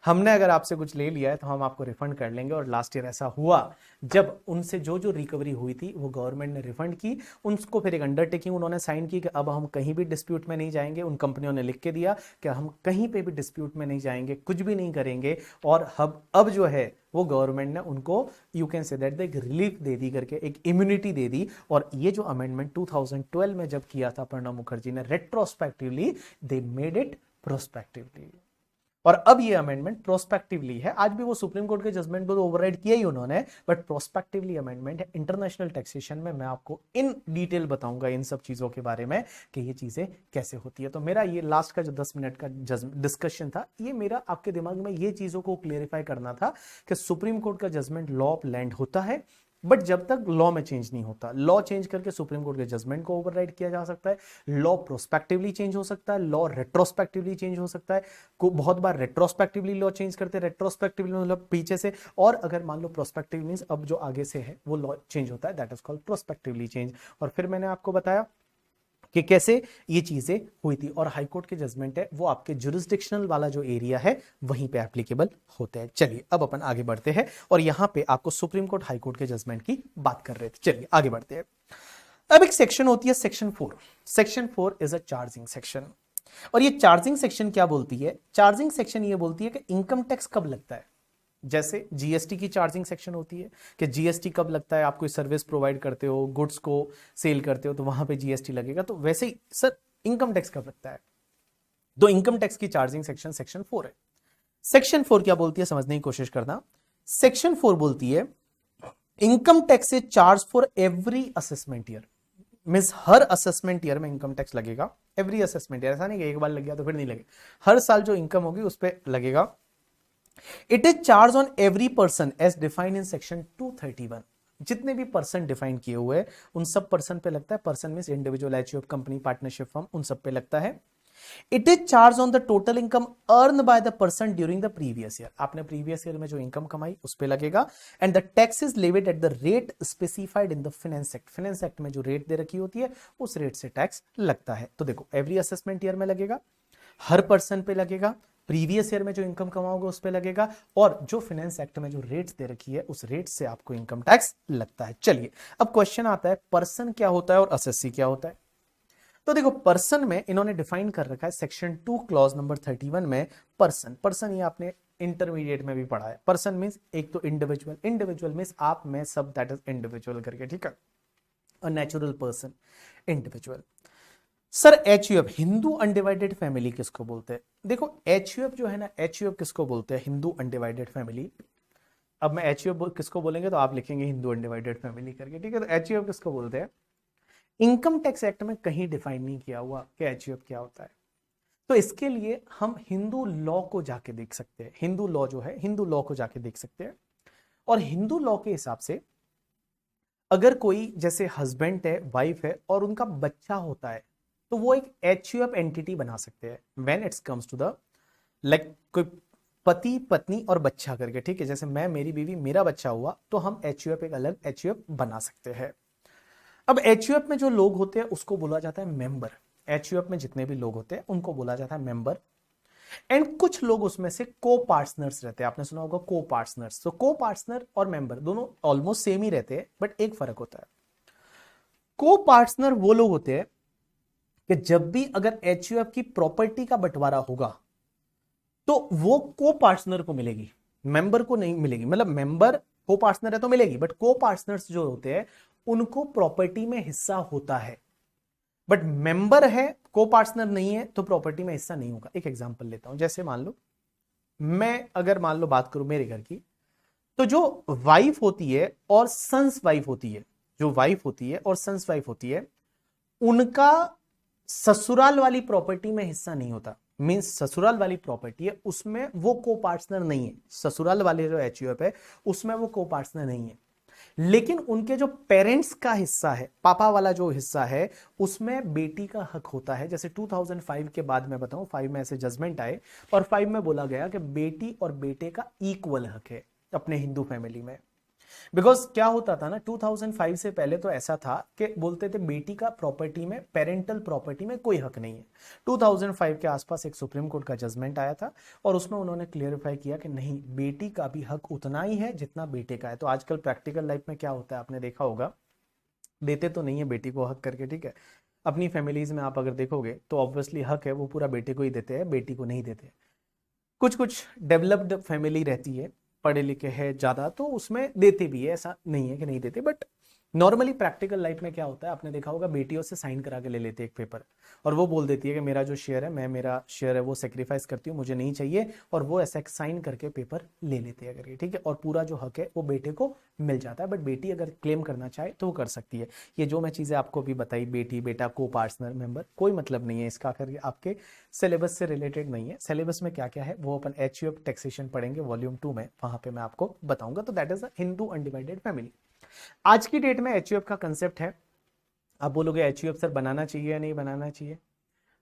हमने अगर आपसे कुछ ले लिया है तो हम आपको रिफंड कर लेंगे। और लास्ट ईयर ऐसा हुआ, जब उनसे जो जो रिकवरी हुई थी वो गवर्नमेंट ने रिफंड की। उनको फिर एक अंडरटेकिंग उन्होंने साइन की कि अब हम कहीं भी डिस्प्यूट में नहीं जाएंगे। उन कंपनियों ने लिख के दिया कि हम कहीं पे भी डिस्प्यूट में नहीं जाएंगे, कुछ भी नहीं करेंगे। और अब जो है वो गवर्नमेंट ने उनको, यू कैन से दैट, एक रिलीफ दे दी करके, एक इम्यूनिटी दे दी। और ये जो अमेंडमेंट 2012 में जब किया था प्रणब मुखर्जी ने retrospectively, they made it prospectively. और अब ये अमेंडमेंट प्रोस्पेक्टिवली है। आज भी वो सुप्रीम कोर्ट के जजमेंट को तो ओवरराइड किया ही उन्होंने, बट प्रोस्पेक्टिवली अमेंडमेंट है। इंटरनेशनल टैक्सेशन में मैं आपको इन डिटेल बताऊंगा इन सब चीजों के बारे में कि ये चीजें कैसे होती है। तो मेरा ये लास्ट का जो 10 मिनट का डिस्कशन था, ये मेरा आपके दिमाग में ये चीजों को क्लेरिफाई करना था कि सुप्रीम कोर्ट का जजमेंट लॉ ऑफ लैंड होता है, बट जब तक लॉ में चेंज नहीं होता, लॉ चेंज करके सुप्रीम कोर्ट के जजमेंट को ओवरराइड किया जा सकता है। लॉ प्रोस्पेक्टिवली चेंज हो सकता है, लॉ रेट्रोस्पेक्टिवली चेंज हो सकता है। को बहुत बार रेट्रोस्पेक्टिवली लॉ चेंज करते हैं, रेट्रोस्पेक्टिवली मतलब पीछे से। और अगर मान लो प्रोस्पेक्टिव मींस अब जो आगे से है वो लॉ चेंज होता है, that is called prospectively change. और फिर मैंने आपको बताया कि कैसे ये चीजें हुई थी। और हाईकोर्ट के जजमेंट है वो आपके जुरिस्डिक्शनल वाला जो एरिया है वहीं पे एप्लीकेबल होते हैं। चलिए अब अपन आगे बढ़ते हैं, और यहां पे आपको सुप्रीम कोर्ट हाईकोर्ट के जजमेंट की बात कर रहे थे। चलिए आगे बढ़ते हैं। अब एक सेक्शन होती है section 4। Section 4 is a charging section. और ये चार्जिंग सेक्शन क्या बोलती है? चार्जिंग सेक्शन ये बोलती है कि इनकम टैक्स कब लगता है। जैसे जीएसटी की चार्जिंग सेक्शन होती है कि जीएसटी कब लगता है, आप कोई सर्विस प्रोवाइड करते हो, गुड्स को सेल करते हो तो वहां पे जीएसटी लगेगा। तो वैसे ही सर इनकम टैक्स कब लगता है? तो इनकम टैक्स की चार्जिंग सेक्शन सेक्शन 4 है। सेक्शन 4 क्या बोलती है समझने की कोशिश करना। सेक्शन 4 बोलती है इनकम टैक्स से charge for every assessment year. Means her assessment year में इनकम टैक्स लगेगा। एवरी असेसमेंट ईयर, ऐसा नहीं कि एक बार लग गया तो फिर नहीं लगेगा, हर साल जो इनकम होगी उस पर लगेगा। It is charge on every person as defined in section 231। जितने भी पर्सन डिफाइन किए हुए हैं उन सब पर्सन पे लगता है। Person means individual, HUF, company, partnership firm, उन सब पे लगता है। It is charge on the total income earn by the person during the previous year. आपने प्रीवियस ईयर में जो इनकम कमाई उस पे लगेगा। And the tax is levied at the rate specified in the finance act. Finance act में जो रेट दे रखी होती है उस रेट से टैक्स लगता है। तो देखो एवरी असेसमेंट ईयर में लगेगा, हर पर्सन पे लगेगा, प्रीवियस ईयर में जो इनकम कमाओगे उस पे लगेगा, और जो फाइनेंस एक्ट में जो रेट्स दे रखी है उस रेट से आपको इनकम टैक्स लगता है। चलिए अब क्वेश्चन आता है पर्सन क्या होता है और असेसी क्या होता है। तो देखो पर्सन में इन्होंने डिफाइन कर रखा है सेक्शन 2 क्लॉज नंबर 31 में। पर्सन, पर्सन ये आपने इंटरमीडिएट में भी पढ़ा है। पर्सन मींस एक तो इंडिविजुअल, इंडिविजुअल मींस आप मैं सब, दैट इज इंडिविजुअल करके, ठीक है। और natural person, individual. Sir HUF, Hindu undivided family किसको बोलते हैं? देखो एचयूएफ जो है ना, एचयूएफ किसको बोलते हैं? Hindu undivided family. अब मैं एचयूएफ किसको बोलेंगे तो आप लिखेंगे हिंदू अनडिवाइडेड फैमिली करके, ठीक है। तो एचयूएफ किसको बोलते हैं? इनकम टैक्स एक्ट में कहीं डिफाइन नहीं किया हुआ कि एचयूएफ क्या होता है। तो इसके लिए हम हिंदू लॉ को जाके देख सकते हैं। हिंदू लॉ जो है, हिंदू लॉ को जाके देख सकते हैं। और हिंदू लॉ के हिसाब से अगर कोई जैसे हस्बैंड है, वाइफ है और उनका बच्चा होता है तो वो एक एचयूएफ एंटिटी बना सकते हैं when it's comes to the like कोई पति पत्नी और बच्चा करके, ठीक है। जैसे मैं, मेरी बीवी, मेरा बच्चा हुआ तो हम एचयूएफ एक अलग एचयूएफ बना सकते हैं। अब एचयूएफ में जो लोग होते हैं उसको बोला जाता है मेंबर। एचयूएफ में जितने भी लोग होते हैं उनको बोला जाता है मेंबर। एंड कुछ लोग उसमें से को पार्टनर्स रहते हैं। आपने सुना होगा को पार्टनर्स। तो को पार्टनर और मेंबर दोनों ऑलमोस्ट सेम ही रहते हैं, बट एक फर्क होता है। को पार्टनर वो लोग होते हैं कि जब भी अगर एचयूएफ की प्रॉपर्टी का बंटवारा होगा तो वो को पार्टनर को मिलेगी, मेंबर को नहीं मिलेगी। मतलब मेंबर को पार्टनर है तो मिलेगी, बट को पार्टनर्स जो होते हैं उनको प्रॉपर्टी में हिस्सा होता है। बट मेंबर है, को पार्टनर नहीं है, तो प्रॉपर्टी में हिस्सा नहीं होगा। एक एग्जांपल लेता हूं, जैसे मान लो मैं अगर मान लो बात करूं मेरे घर की, तो जो वाइफ होती है और सन्स वाइफ होती है, जो वाइफ होती है और सन्स वाइफ होती है, उनका ससुराल वाली प्रॉपर्टी में हिस्सा नहीं होता। मींस ससुराल वाली प्रॉपर्टी है उसमें वो को पार्टनर नहीं है, ससुराल वाले जो एचयूएफ है उसमें वो को पार्टनर नहीं है। लेकिन उनके जो पेरेंट्स का हिस्सा है, पापा वाला जो हिस्सा है, उसमें बेटी का हक होता है। जैसे 2005 के बाद मैं बताऊं, 5 में ऐसे जजमेंट आए और 5 में बोला गया कि बेटी और बेटे का इक्वल हक है अपने हिंदू फैमिली में। बिकॉज क्या होता था ना, 2005 से पहले तो ऐसा था कि बोलते थे बेटी का प्रॉपर्टी में, पेरेंटल प्रॉपर्टी में कोई हक नहीं है। 2005 के आसपास एक सुप्रीम कोर्ट का जजमेंट आया था और उसमें उन्होंने क्लियरिफाई किया कि नहीं, बेटी का भी हक उतना ही है जितना बेटे का है। तो आजकल प्रैक्टिकल लाइफ में क्या होता है, आपने देखा होगा, देते तो नहीं है बेटी को हक करके, ठीक है। अपनी फैमिलीज में आप अगर देखोगे तो ऑब्वियसली हक है वो पूरा बेटे को ही देते हैं, बेटी को नहीं देते। कुछ कुछ डेवलप्ड फैमिली रहती है, पढ़े लिखे हैं ज्यादा, तो उसमें देते भी है, ऐसा नहीं है कि नहीं देते। बट नॉर्मली प्रैक्टिकल लाइफ में क्या होता है, आपने देखा होगा बेटियों से साइन करा के ले लेते एक पेपर, और वो बोल देती है कि मेरा जो शेयर है, मैं मेरा शेयर है वो सेक्रीफाइस करती हूँ, मुझे नहीं चाहिए, और वो ऐसा साइन करके पेपर ले लेते हैं करके, ठीक है। और पूरा जो हक है वो बेटे को मिल जाता है। बट बेटी अगर क्लेम करना चाहे तो वो कर सकती है। ये जो मैं चीजें आपको भी बताई, बेटी बेटा को पार्टनर मेंबर, कोई मतलब नहीं है इसका, करके आपके सिलेबस से रिलेटेड नहीं है। सिलेबस में क्या क्या है वो अपन एचयूएफ टैक्सेशन पढ़ेंगे वॉल्यूम 2 में, वहां पे मैं आपको बताऊंगा। तो that is a Hindu undivided family. आज की डेट में एचयूएफ का कंसेप्ट है, आप बोलोगे एचयूएफ सर बनाना चाहिए या नहीं बनाना चाहिए।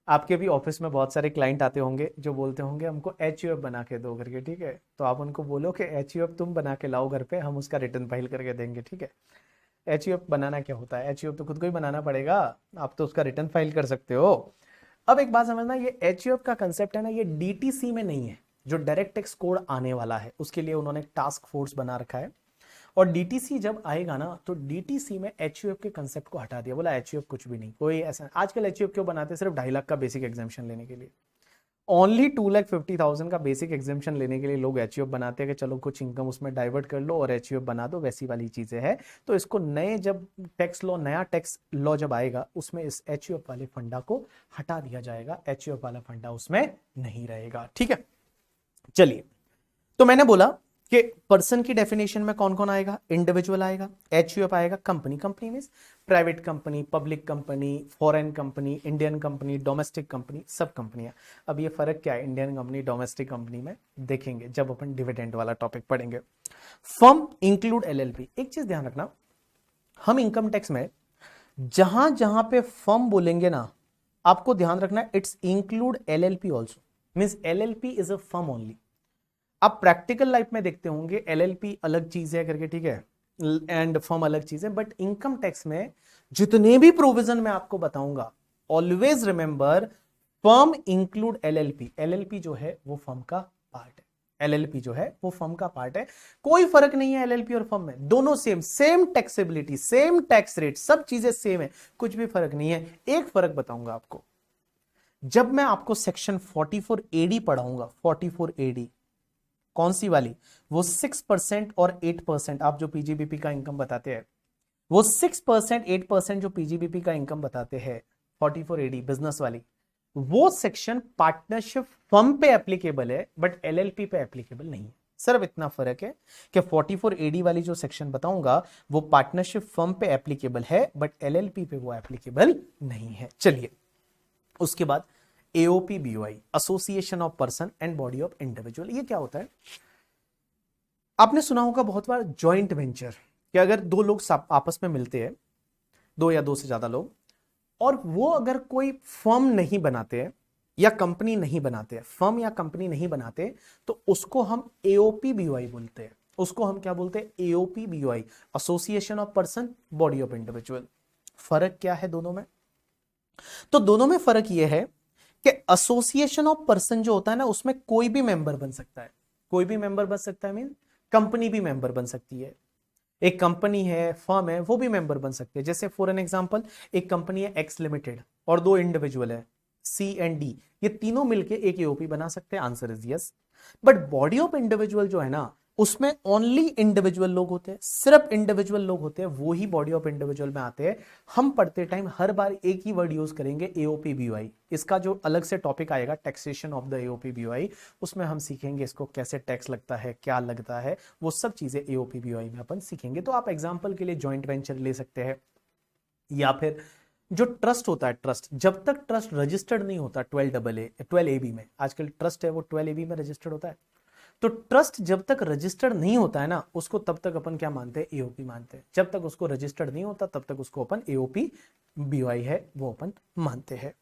आपके भी ऑफिस में बहुत सारे क्लाइंट आते होंगे जो बोलते होंगे हमको एचयूएफ बना के दो करके, ठीक है। तो आप उनको बोलो कि एचयूएफ तुम बना के लाओ घर पे, हम उसका रिटर्न फाइल करके देंगे, ठीक है। एचयूएफ बनाना क्या होता है, एचयूएफ तो खुद को ही बनाना पड़ेगा, आप तो उसका रिटर्न फाइल कर सकते हो। अब एक बात समझना, ये एचयूएफ का कंसेप्ट है ना, ये डीटीसी में नहीं है। जो डायरेक्ट टैक्स कोड आने वाला है उसके लिए उन्होंने टास्क फोर्स बना रखा है, और डीटीसी जब आएगा ना तो डीटीसी में एचयूएफ के कंसेप्ट को हटा दिया, बोला एचयूएफ कुछ भी नहीं, कोई ऐसा। आजकल एचयूएफ क्यों बनाते हैं, सिर्फ 2.5 लाख का बेसिक एग्जामेशन लेने के लिए। ओनली 2,50,000 का बेसिक एग्जामेशन लेने के लिए लोग एचयूएफ बनाते हैं कि चलो कुछ इनकम उसमें डाइवर्ट कर लो और एचयूएफ बना दो, वैसी वाली चीजें हैं। तो इसको नए जब टैक्स लॉ, नया टैक्स लॉ जब आएगा उसमें इस एचयूएफ वाले फंडा को हटा दिया जाएगा, एचयूएफ वाला फंडा उसमें नहीं रहेगा, ठीक है। चलिए, तो मैंने बोला कि पर्सन की डेफिनेशन में कौन कौन आएगा, इंडिविजुअल आएगा, एचयूएफ आएगा, company, company means private company, public company, foreign company, Indian company, domestic company, सब कंपनियां। अब ये फर्क क्या है इंडियन कंपनी डोमेस्टिक कंपनी में, देखेंगे जब अपन डिविडेंड वाला टॉपिक पढ़ेंगे। Firm include LLP. एक चीज ध्यान रखना, हम इनकम टैक्स में जहां जहां पे फर्म बोलेंगे ना, आपको ध्यान रखना it's include LLP also, means LLP is a firm only. आप प्रैक्टिकल लाइफ में देखते होंगे एलएलपी अलग चीज है करके, ठीक है, एंड फर्म अलग चीज है। बट इनकम टैक्स में जितने भी प्रोविजन मैं आपको बताऊंगा, always remember firm include LLP. LLP जो है वो फर्म का पार्ट है, एलएलपी जो है वो फर्म का पार्ट है। कोई फर्क नहीं है एलएलपी और फर्म में, दोनों same, same taxability, same tax rate, सब चीजें सेम है, कुछ भी फर्क नहीं है। एक फर्क बताऊंगा आपको, जब मैं आपको सेक्शन 44 एडी पढ़ाऊंगा, 44 एडी कौन सी वाली, वो 6% और 8%, आप जो पीजीबीपी का इनकम बताते हैं, वो 6% 8% जो पीजीबीपी का इनकम बताते हैं, 44 एडी बिजनेस वाली, वो सेक्शन पार्टनरशिप फर्म पे एप्लीकेबल है बट एलएलपी पे एप्लीकेबल नहीं है। सिर्फ इतना फर्क है कि 44 एडी वाली जो सेक्शन बताऊंगा वो पार्टनरशिप फर्म पे एप्लीकेबल है बट एलएलपी पे वो एप्लीकेबल नहीं है। चलिए, उसके बाद AOP BOI, association of person and body of individual. ये क्या होता है, आपने सुना होगा बहुत बार जॉइंट वेंचर, कि अगर दो लोग आपस में मिलते हैं, दो या दो से ज्यादा लोग, और वो अगर कोई फर्म नहीं बनाते हैं या कंपनी नहीं बनाते हैं, फर्म या कंपनी नहीं बनाते, तो उसको हम एओपी बीओआई बोलते हैं। उसको हम क्या बोलते हैं, AOP BOI, association of person body of individual. फर्क क्या है दोनों में, तो दोनों में फर्क यह है कि एसोसिएशन ऑफ पर्सन जो होता है ना, उसमें कोई भी मेंबर बन सकता है, कोई भी मेंबर बन सकता है, मीन कंपनी भी मेंबर बन सकती है। एक कंपनी है, फर्म है, वो भी मेंबर बन सकते हैं। जैसे फॉर एन एग्जांपल, एक कंपनी है एक्स लिमिटेड और दो इंडिविजुअल है सी एंड डी, ये तीनों मिलके एक एओपी बना सकते हैं। Answer is yes. But body of individual जो है ना, उसमें ओनली इंडिविजुअल लोग होते हैं, सिर्फ इंडिविजुअल लोग होते हैं, वो ही बॉडी ऑफ इंडिविजुअल में आते हैं। हम पढ़ते टाइम हर बार एक ही वर्ड यूज करेंगे, एओपी बीओआई। इसका जो अलग से टॉपिक आएगा taxation of the AOP BOI, उसमें हम सीखेंगे इसको कैसे टैक्स लगता है, क्या लगता है, वो सब चीजें एओपी बीओआई में अपन सीखेंगे। तो आप एग्जाम्पल के लिए ज्वाइंट वेंचर ले सकते हैं, या फिर जो ट्रस्ट होता है, ट्रस्ट जब तक ट्रस्ट रजिस्टर्ड नहीं होता 12 ए बी में, आजकल ट्रस्ट है वो 12 ए बी में रजिस्टर्ड होता है, तो ट्रस्ट जब तक रजिस्टर्ड नहीं होता है ना, उसको तब तक अपन क्या मानते हैं, एओपी मानते हैं। जब तक उसको रजिस्टर्ड नहीं होता तब तक उसको अपन एओपी बीओआई है वो अपन मानते हैं।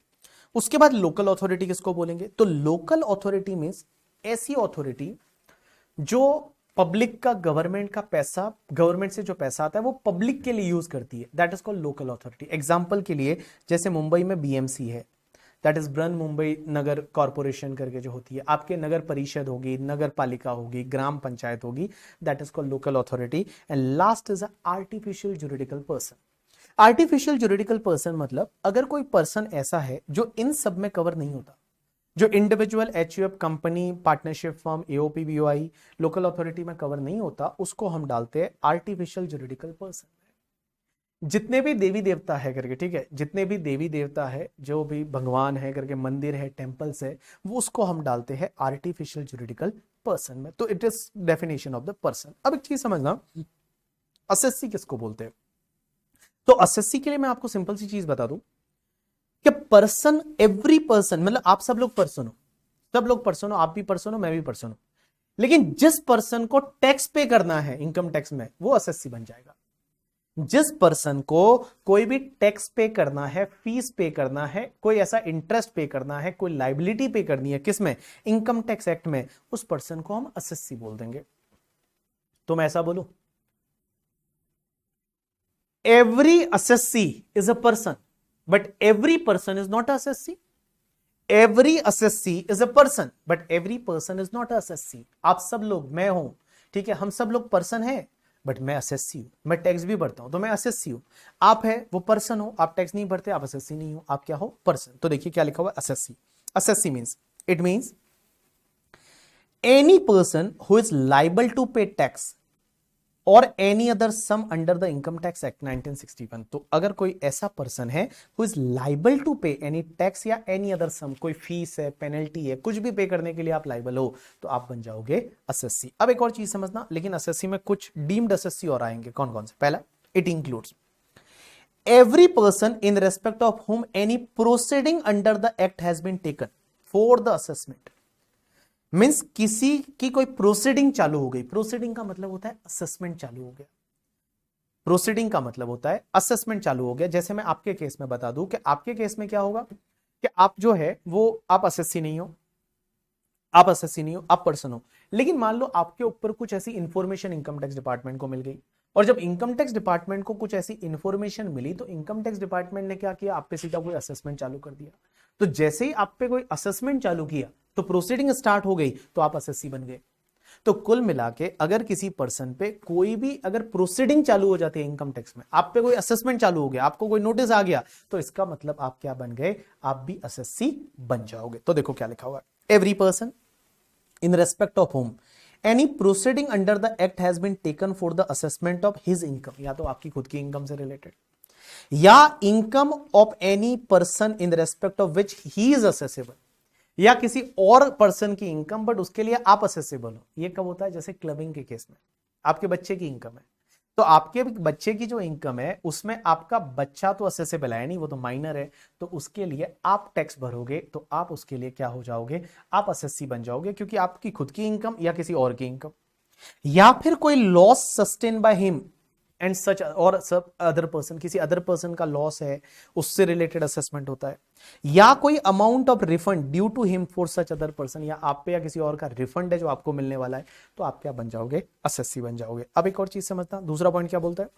उसके बाद लोकल अथॉरिटी किसको बोलेंगे, तो लोकल अथॉरिटी मींस ऐसी अथॉरिटी जो पब्लिक का, गवर्नमेंट का पैसा, गवर्नमेंट से जो पैसा आता है वो पब्लिक के लिए यूज करती है, that is called local authority. Example के लिए जैसे मुंबई में बीएमसी है, that is Brihanmumbai Nagar corporation करके जो होती है, आपके नगर परिषद होगी, नगर पालिका होगी, ग्राम पंचायत होगी, that is called local authority. And last is artificial juridical person. Artificial juridical person मतलब अगर कोई पर्सन ऐसा है जो इन सब में कवर नहीं होता, जो individual, HUF, company, partnership firm, AOP BOI, local authority में कवर नहीं होता, उसको हम डालते हैं आर्टिफिशियल जुरिडिकल पर्सन। जितने भी देवी देवता है करके, ठीक है, जितने भी देवी देवता है, जो भी भगवान है करके, मंदिर है, टेम्पल्स है, वो उसको हम डालते हैं आर्टिफिशियल जुरिडिकल पर्सन में। तो it is definition of the person. अब एक चीज समझना, असेसी किसको बोलते हैं, तो असेसी के लिए मैं आपको सिंपल सी चीज बता दूं कि पर्सन, एवरी पर्सन, मतलब आप सब लोग पर्सन हो, सब लोग पर्सन हो, आप भी पर्सन हो, मैं भी पर्सन हूं, लेकिन जिस पर्सन को टैक्स पे करना है इनकम टैक्स में, वो असेसी बन जाएगा। जिस पर्सन को कोई भी टैक्स पे करना है, फीस पे करना है, कोई ऐसा इंटरेस्ट पे करना है, कोई लाइबिलिटी पे करनी है, किसमें, इनकम टैक्स एक्ट में, उस पर्सन को हम असेसी बोल देंगे। तो मैं ऐसा बोलूं, every assessee is a person, but every person is not assessee. Every assessee is a person, but every person is not assessee. आप सब लोग, मैं हूं, ठीक है, हम सब लोग पर्सन हैं, बट मैं असेसी हूं, मैं टैक्स भी भरता हूं, तो मैं असेसी हूं। आप है वो पर्सन हो, आप टैक्स नहीं भरते, आप असेसी नहीं हो, आप क्या हो, पर्सन। तो देखिए क्या लिखा हुआ है, assessee. Assessee means, it means any person who is liable to pay tax और any other sum under the income tax act 1961। तो अगर कोई ऐसा पर्सन है who is liable to pay any tax या एनी अदर सम, कोई फीस है, पेनल्टी है, कुछ भी पे करने के लिए आप लाइबल हो, तो आप बन जाओगे असेसी। अब एक और चीज समझना, लेकिन असेसी में कुछ डीम्ड असेसी और आएंगे। कौन कौन से, पहला, it includes every person in respect of whom any proceeding under the act has been taken for the assessment. Means किसी की कोई प्रोसीडिंग चालू हो गई, प्रोसीडिंग का मतलब होता है असेसमेंट चालू हो गया, प्रोसीडिंग का मतलब होता है असेसमेंट चालू हो गया। जैसे मैं आपके केस में बता दूं कि आपके केस में क्या होगा कि आप जो है वो, आप असेसी नहीं हो, आप असेसी नहीं हो, आप पर्सन हो, लेकिन मान लो आपके ऊपर कुछ ऐसी इंफॉर्मेशन इनकम टैक्स डिपार्टमेंट को मिल गई, और जब इनकम टैक्स डिपार्टमेंट को कुछ ऐसी इंफॉर्मेशन मिली, तो इनकम टैक्स डिपार्टमेंट ने क्या किया, आप पे सीधा कोई असेसमेंट चालू कर दिया। तो जैसे ही आप पे कोई असेसमेंट चालू किया, तो प्रोसीडिंग स्टार्ट हो गई, तो आप असेसी बन गए। तो कुल मिला के अगर किसी पर्सन पे कोई भी अगर प्रोसीडिंग चालू हो जाती है इनकम टैक्स में, आप पे कोई असेसमेंट चालू हो गया, आपको कोई नोटिस आ गया, तो इसका मतलब आप क्या बन गए, आप भी असेसी बन जाओगे। तो देखो क्या लिखा हुआ है, every person in respect of whom any proceeding under the act has been taken for the assessment of his income, या तो आपकी खुद की इनकम से रिलेटेड, या income of any person in respect of which he is accessible, या किसी और पर्सन की इनकम बट उसके लिए आप असेसेबल हो। ये कब होता है, जैसे क्लबिंग के केस में आपके बच्चे की इनकम है, तो आपके बच्चे की जो इनकम है उसमें आपका बच्चा तो असेसेबल है नहीं, वो तो माइनर है, तो उसके लिए आप टैक्स भरोगे, तो आप उसके लिए क्या हो जाओगे, आप असेसी बन जाओगे, क्योंकि आपकी खुद की इनकम या किसी और की इनकम, या फिर कोई loss sustain by him and such और सब अदर पर्सन, किसी अदर पर्सन का लॉस है, उससे रिलेटेड असेसमेंट होता है, या कोई amount of refund due to him for such other person, या आप पे या किसी और का रिफंड है जो आपको मिलने वाला है, तो आप क्या बन जाओगे, असेसी बन जाओगे। अब एक और चीज समझना, दूसरा पॉइंट क्या बोलता है,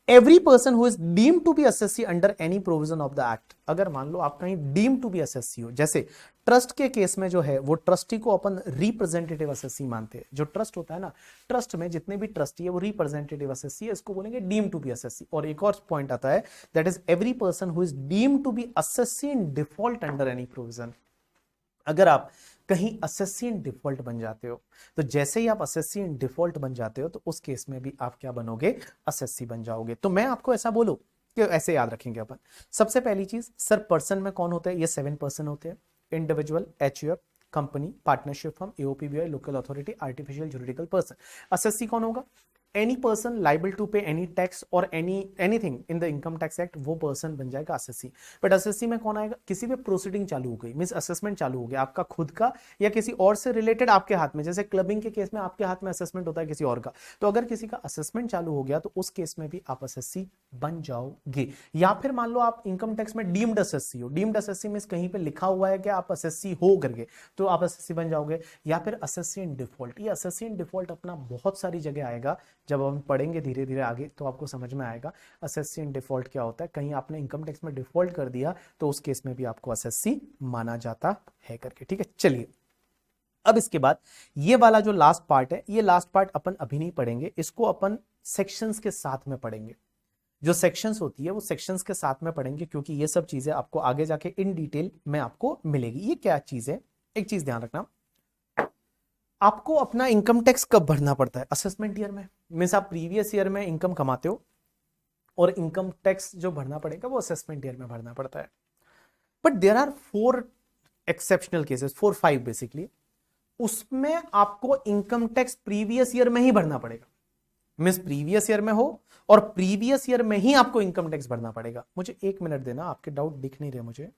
every person who is deemed to be assessee under any provision of the act. अगर मान लो आप कहीं डीम्ड टू बी एसएससी हो, जैसे ट्रस्ट के केस में जो है वो ट्रस्टी को अपन रिप्रेजेंटेटिव एसएससी मानते हैं। जो ट्रस्ट होता है ना, ट्रस्ट में जितने भी ट्रस्टी है वो रिप्रेजेंटेटिव एसएससी है, इसको बोलेंगे डीम्ड टू बी एसएससी। और एक और पॉइंट आता है, that is every person who is deemed to be assessee in default under any provision. अगर आप कहीं एसएससी इन डिफॉल्ट बन जाते हो, तो जैसे ही आप एसएससी इन डिफॉल्ट बन जाते हो तो उस केस में भी आप क्या बनोगे, एसएससी बन जाओगे। तो मैं आपको ऐसा बोलूं कि ऐसे याद रखेंगे अपन। सबसे पहली चीज, सर पर्सन में कौन होते हैं, ये 7 पर्सन होते हैं। Individual, HUF, company, partnership firm, AOPBI, local authority, artificial juridical person. Assessee कौन होगा, any person liable to pay any tax or anything in the income tax act, वो पर्सन बन जाएगा एसएससी। बट एसएससी में कौन आएगा, किसी भी प्रोसीडिंग चालू हो गई, मींस असेसमेंट चालू हो गया आपका खुद का या किसी और से रिलेटेड आपके हाथ में, जैसे क्लबिंग के केस में आपके हाथ में असेसमेंट होता है किसी और का, तो अगर किसी का असेसमेंट चालू हो गया तो उस केस में भी आप एसएससी बन जाओगे। या फिर मान लो आप इनकम टैक्स में डीम्ड एसएससी हो, डीम्ड एसएससी में कहीं पे लिखा हुआ है कि आप एसएससी हो करके, तो आप एसएससी बन जाओगे। या फिर एसएससी इन डिफॉल्ट, ये एसएससी इन डिफॉल्ट अपना बहुत सारी जगह आएगा, जब हम पढ़ेंगे धीरे धीरे आगे तो आपको समझ में आएगा एसएससी इन डिफॉल्ट क्या होता है। कहीं आपने इनकम टैक्स में डिफॉल्ट कर दिया तो उस केस में भी आपको एसएससी माना जाता है करके, ठीक है। चलिए अब इसके बाद ये वाला जो लास्ट पार्ट है, ये लास्ट पार्ट अपन अभी नहीं पढ़ेंगे, इसको अपन सेक्शंस के साथ में पढ़ेंगे। जो सेक्शंस होती है वो सेक्शंस के साथ में पढ़ेंगे, क्योंकि ये सब चीजें आपको आगे जाके इन डिटेल में आपको मिलेगी। ये क्या चीज है, एक चीज ध्यान रखना, आपको अपना इनकम टैक्स कब भरना पड़ता है, असेसमेंट ईयर में। मींस आप प्रीवियस ईयर में इनकम कमाते हो और इनकम टैक्स जो भरना पड़ेगा वो असेसमेंट ईयर में भरना पड़ता है। But there are 4 exceptional cases, 4-5 basically, उसमें आपको इनकम टैक्स प्रीवियस ईयर में ही भरना पड़ेगा। मींस प्रीवियस ईयर में हो और प्रीवियस ईयर में ही आपको इनकम टैक्स भरना पड़ेगा। मुझे 1 मिनट देना, आपके डाउट दिख नहीं रहे मुझे।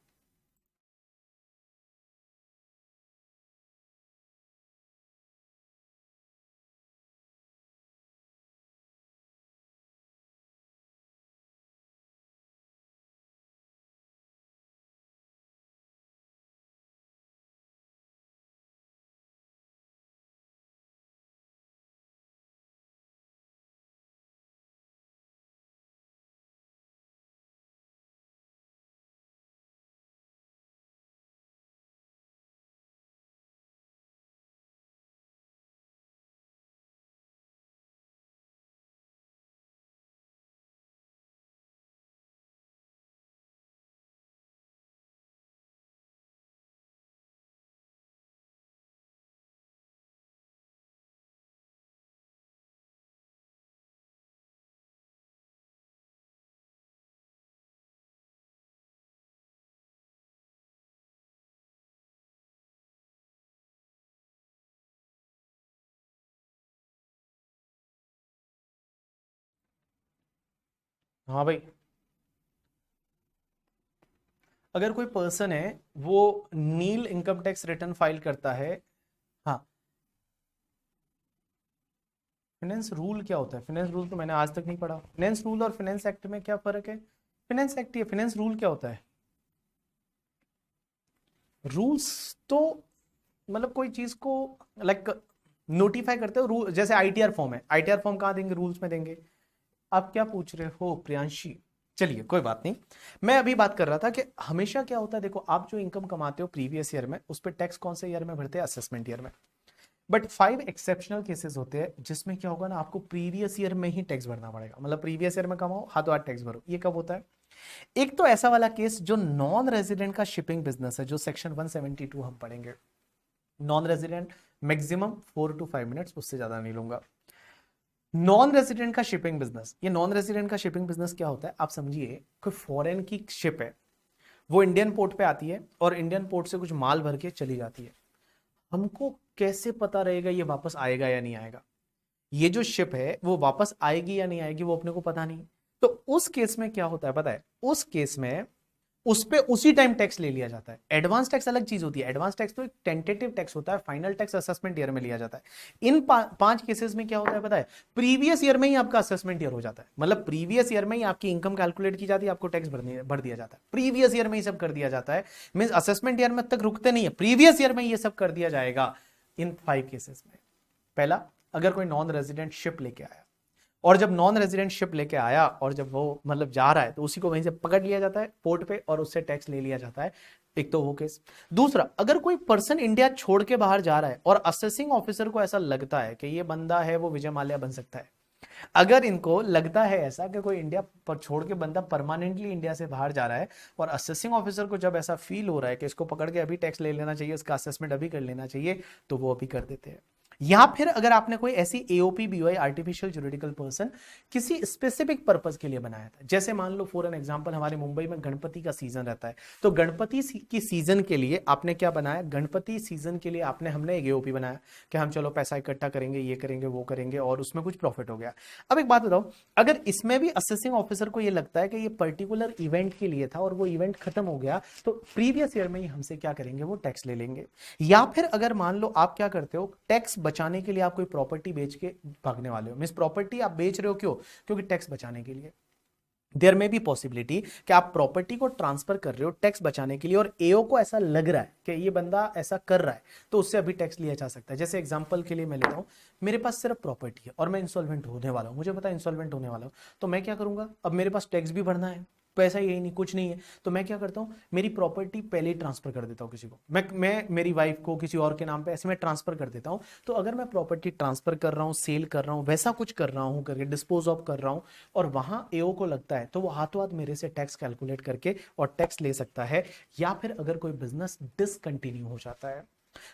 हाँ भाई, अगर कोई पर्सन है वो नील इनकम टैक्स रिटर्न फाइल करता है। हाँ, फाइनेंस रूल क्या होता है, फाइनेंस रूल तो मैंने आज तक नहीं पढ़ा। फाइनेंस रूल और फाइनेंस एक्ट में क्या फर्क है, फाइनेंस एक्ट है, फाइनेंस रूल क्या होता है। रूल्स तो मतलब कोई चीज को लाइक नोटिफाई करते हो, रूल जैसे आईटीआर फॉर्म है, आईटीआर फॉर्म कहाँ देंगे, रूल्स में देंगे। आप क्या पूछ रहे हो प्रियांशी, चलिए कोई बात नहीं। मैं अभी बात कर रहा था कि हमेशा क्या होता है, देखो आप जो इनकम कमाते हो प्रीवियस ईयर में, उस पर टैक्स कौन से ईयर में भरते हैं, असेसमेंट ईयर में। बट 5 एक्सेप्शनल केसेस होते हैं जिसमें क्या होगा ना, आपको प्रीवियस ईयर में ही टैक्स भरना पड़ेगा। मतलब प्रीवियस ईयर में कमाओ, हाथों हाथ टैक्स भरो। ये कब होता है, एक तो ऐसा वाला केस जो नॉन रेजिडेंट का शिपिंग बिजनेस है, जो सेक्शन 172 हम पढ़ेंगे। Non resident maximum 4 to 5 minutes, उससे ज्यादा नहीं लूंगा। नॉन रेजिडेंट का शिपिंग बिजनेस, ये नॉन रेजिडेंट का शिपिंग बिजनेस क्या होता है, आप समझिए कोई फॉरेन की शिप है, वो इंडियन पोर्ट पे आती है और इंडियन पोर्ट से कुछ माल भर के चली जाती है। हमको कैसे पता रहेगा ये वापस आएगा या नहीं आएगा, ये जो शिप है वो वापस आएगी या नहीं आएगी, वो अपने को पता नहीं। तो उस केस में क्या होता है पता है, उस केस में उस पे उसी टाइम टैक्स ले लिया जाता है। एडवांस टैक्स अलग चीज होती है, एडवांस टैक्स तो एक टेंटेटिव टैक्स होता है, फाइनल टैक्स असेसमेंट ईयर में लिया जाता है। इन 5 केसेस में क्या होता है पता है, प्रीवियस ईयर में ही आपका असेसमेंट ईयर हो जाता है। मतलब प्रीवियस ईयर में ही आपकी इनकम कैलकुलेट की जाती है, आपको टैक्स भर दिया जाता है, प्रीवियस ईयर में ही सब कर दिया जाता है। मीन असेसमेंट ईयर में तक रुकते नहीं है, प्रीवियस ईयर में ये सब कर दिया जाएगा इन 5 केसेस में। पहला, अगर कोई नॉन रेजिडेंट शिप लेके आया, और जब नॉन रेजिडेंट शिप लेके आया और जब वो मतलब जा रहा है तो उसी को वहीं से पकड़ लिया जाता है पोर्ट पे और उससे टैक्स ले लिया जाता है। एक तो वो केस। दूसरा, अगर कोई पर्सन इंडिया छोड़ के बाहर जा रहा है और असेसिंग ऑफिसर को ऐसा लगता है कि ये बंदा है वो विजय माल्या बन सकता है, अगर इनको लगता है ऐसा कि कोई इंडिया पर छोड़ के बंदा परमानेंटली इंडिया से बाहर जा रहा है और असेसिंग ऑफिसर को जब ऐसा फील हो रहा है कि इसको पकड़ के अभी टैक्स ले लेना चाहिए, इसका असेसमेंट अभी कर लेना चाहिए, तो वो अभी कर देते हैं। या फिर अगर आपने कोई ऐसी AOP BOI artificial juridical person किसी स्पेसिफिक पर्पस के लिए बनाया था, जैसे मान लो फॉर एन एग्जांपल हमारे मुंबई में गणपति का सीजन रहता है, तो गणपति की सीजन के लिए आपने क्या बनाया, गणपति सीजन के लिए हमने एक एओपी बनाया कि हम चलो पैसा इकट्ठा करेंगे, ये करेंगे वो करेंगे और उसमें कुछ प्रॉफिट हो गया। अब एक बात बताओ, अगर इसमें भी असेसिंग ऑफिसर को ये लगता है कि ये पर्टिकुलर इवेंट के लिए था और वो इवेंट खत्म हो गया, तो प्रीवियस ईयर में ही हमसे क्या करेंगे, वो टैक्स ले लेंगे। या फिर अगर मान लो आप क्या करते हो, टैक्स बचाने के लिए आप कोई प्रॉपर्टी बेच के भागने वाले हो, मींस प्रॉपर्टी आप बेच रहे हो, क्यों, क्योंकि टैक्स बचाने के लिए। देयर में भी पॉसिबिलिटी कि आप प्रॉपर्टी को ट्रांसफर कर रहे हो टैक्स बचाने के लिए और एओ को ऐसा लग रहा है कि ये बंदा ऐसा कर रहा है, तो उससे अभी टैक्स लिया जा सकता है। जैसे एग्जांपल के लिए मैं लेता हूं, मेरे पास सिर्फ प्रॉपर्टी है और मैं इंसॉल्वेंट होने वाला हूं, मुझे पता है इंसॉल्वेंट होने वाला हूं, तो मैं क्या करूंगा, अब मेरे पास टैक्स भी भरना है, पैसा यही नहीं, कुछ नहीं है, तो मैं क्या करता हूं, मेरी प्रॉपर्टी पहले ही ट्रांसफर कर देता हूं किसी को, मैं मेरी वाइफ को किसी और के नाम पे ऐसे मैं ट्रांसफर कर देता हूं। तो अगर मैं प्रॉपर्टी ट्रांसफर कर रहा हूं, सेल कर रहा हूं, वैसा कुछ कर रहा हूं करके डिस्पोज ऑफ कर रहा हूं और वहां एओ को लगता है, तो वो हाथों हाथ मेरे से टैक्स कैलकुलेट करके और टैक्स ले सकता है। या फिर अगर कोई बिजनेस डिसकंटिन्यू हो जाता है,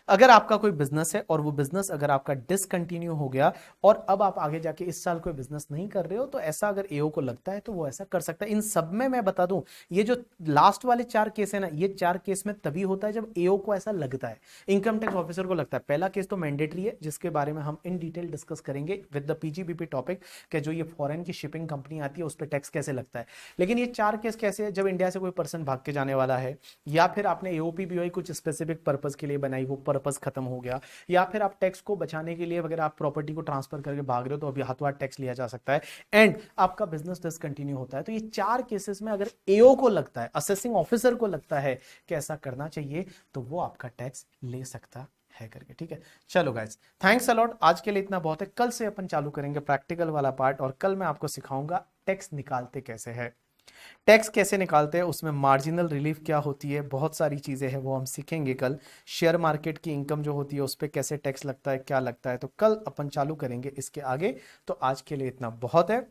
अगर आपका कोई बिजनेस है और वो बिजनेस अगर आपका डिसकंटिन्यू हो गया और अब आप आगे जाके इस साल कोई बिजनेस नहीं कर रहे हो, तो ऐसा अगर एओ को लगता है तो वो ऐसा कर सकता है। इन सब में मैं बता दूं, ये जो लास्ट वाले 4 केस है ना, ये 4 केस में तभी होता है जब एओ को ऐसा लगता है, इनकम टैक्स ऑफिसर को लगता है। पहला केस तो मैंडेटरी है, जिसके बारे में हम इन डिटेल डिस्कस करेंगे विद द पीजीबीपी टॉपिक, कि जो ये फॉरेन की शिपिंग कंपनी आती है उस पर टैक्स कैसे लगता है। लेकिन ये 4 केस कैसे है, जब इंडिया से कोई पर्सन भाग के जाने वाला है, या फिर आपने एओपी बीओआई कुछ स्पेसिफिक पर्पस के लिए बनाई, वो पर्पस खत्म हो गया, या फिर आप टैक्स को बचाने के लिए अगर आप प्रॉपर्टी को ट्रांसफर करके भाग रहे हो तो अभी हाथों हाथ टैक्स लिया जा सकता है, एंड आपका बिजनेस डिसकंटिन्यू होता है। तो ये 4 केसेस में अगर एओ को लगता है, असेसिंग ऑफिसर को लगता है कि ऐसा करना चाहिए, तो वो आपका टैक्स ले सकता है करके। ठीक है, चलो गाइस, थैंक्स अलॉट, आज के लिए इतना बहुत है। कल से अपन चालू करेंगे प्रैक्टिकल वाला पार्ट और कल मैं आपको सिखाऊंगा टैक्स निकालते कैसे है, टैक्स कैसे निकालते हैं, उसमें मार्जिनल रिलीफ क्या होती है, बहुत सारी चीजें हैं वो हम सीखेंगे कल। शेयर मार्केट की इनकम जो होती है उस पर कैसे टैक्स लगता है, क्या लगता है, तो कल अपन चालू करेंगे इसके आगे। तो आज के लिए इतना बहुत है।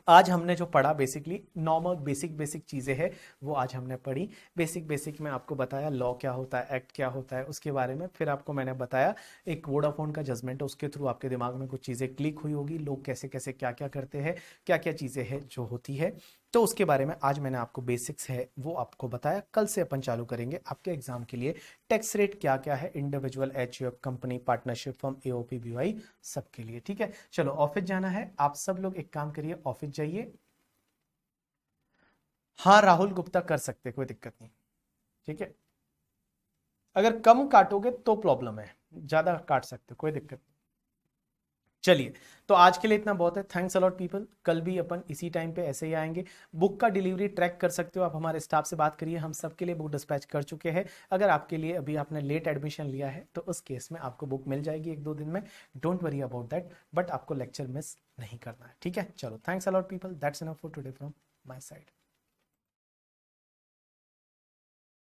आज हमने जो पढ़ा बेसिकली नॉर्मल बेसिक बेसिक चीज़ें हैं वो आज हमने पढ़ी। बेसिक बेसिक में आपको बताया लॉ क्या होता है, एक्ट क्या होता है उसके बारे में, फिर आपको मैंने बताया एक वोडाफोन का जजमेंट है, उसके थ्रू आपके दिमाग में कुछ चीज़ें क्लिक हुई होगी, लोग कैसे कैसे क्या क्या करते हैं, क्या क्या चीज़ें हैं जो होती है, तो उसके बारे में आज मैंने आपको बेसिक्स है वो आपको बताया। कल से अपन चालू करेंगे आपके एग्जाम के लिए टैक्स रेट क्या क्या है, individual, HUF, company, partnership firm, AOP, BOI, सबके लिए। ठीक है, चलो ऑफिस जाना है, आप सब लोग एक काम करिए, ऑफिस जाइए। हाँ राहुल गुप्ता कर सकते, कोई दिक्कत नहीं। ठीक है, अगर कम काटोगे तो प्रॉब्लम है, ज्यादा काट सकते कोई दिक्कत नहीं। चलिए, तो आज के लिए इतना बहुत है। थैंक्स अलॉट पीपल, कल भी अपन इसी टाइम पे ऐसे ही आएंगे। बुक का डिलीवरी ट्रैक कर सकते हो आप, हमारे स्टाफ से बात करिए, हम सबके लिए बुक डिस्पैच कर चुके हैं। अगर आपके लिए अभी आपने लेट एडमिशन लिया है तो उस केस में आपको बुक मिल जाएगी 1-2 दिन में, don't worry about that, but आपको लेक्चर मिस नहीं करना है। ठीक है, चलो thanks a lot people, that's enough for today from my side.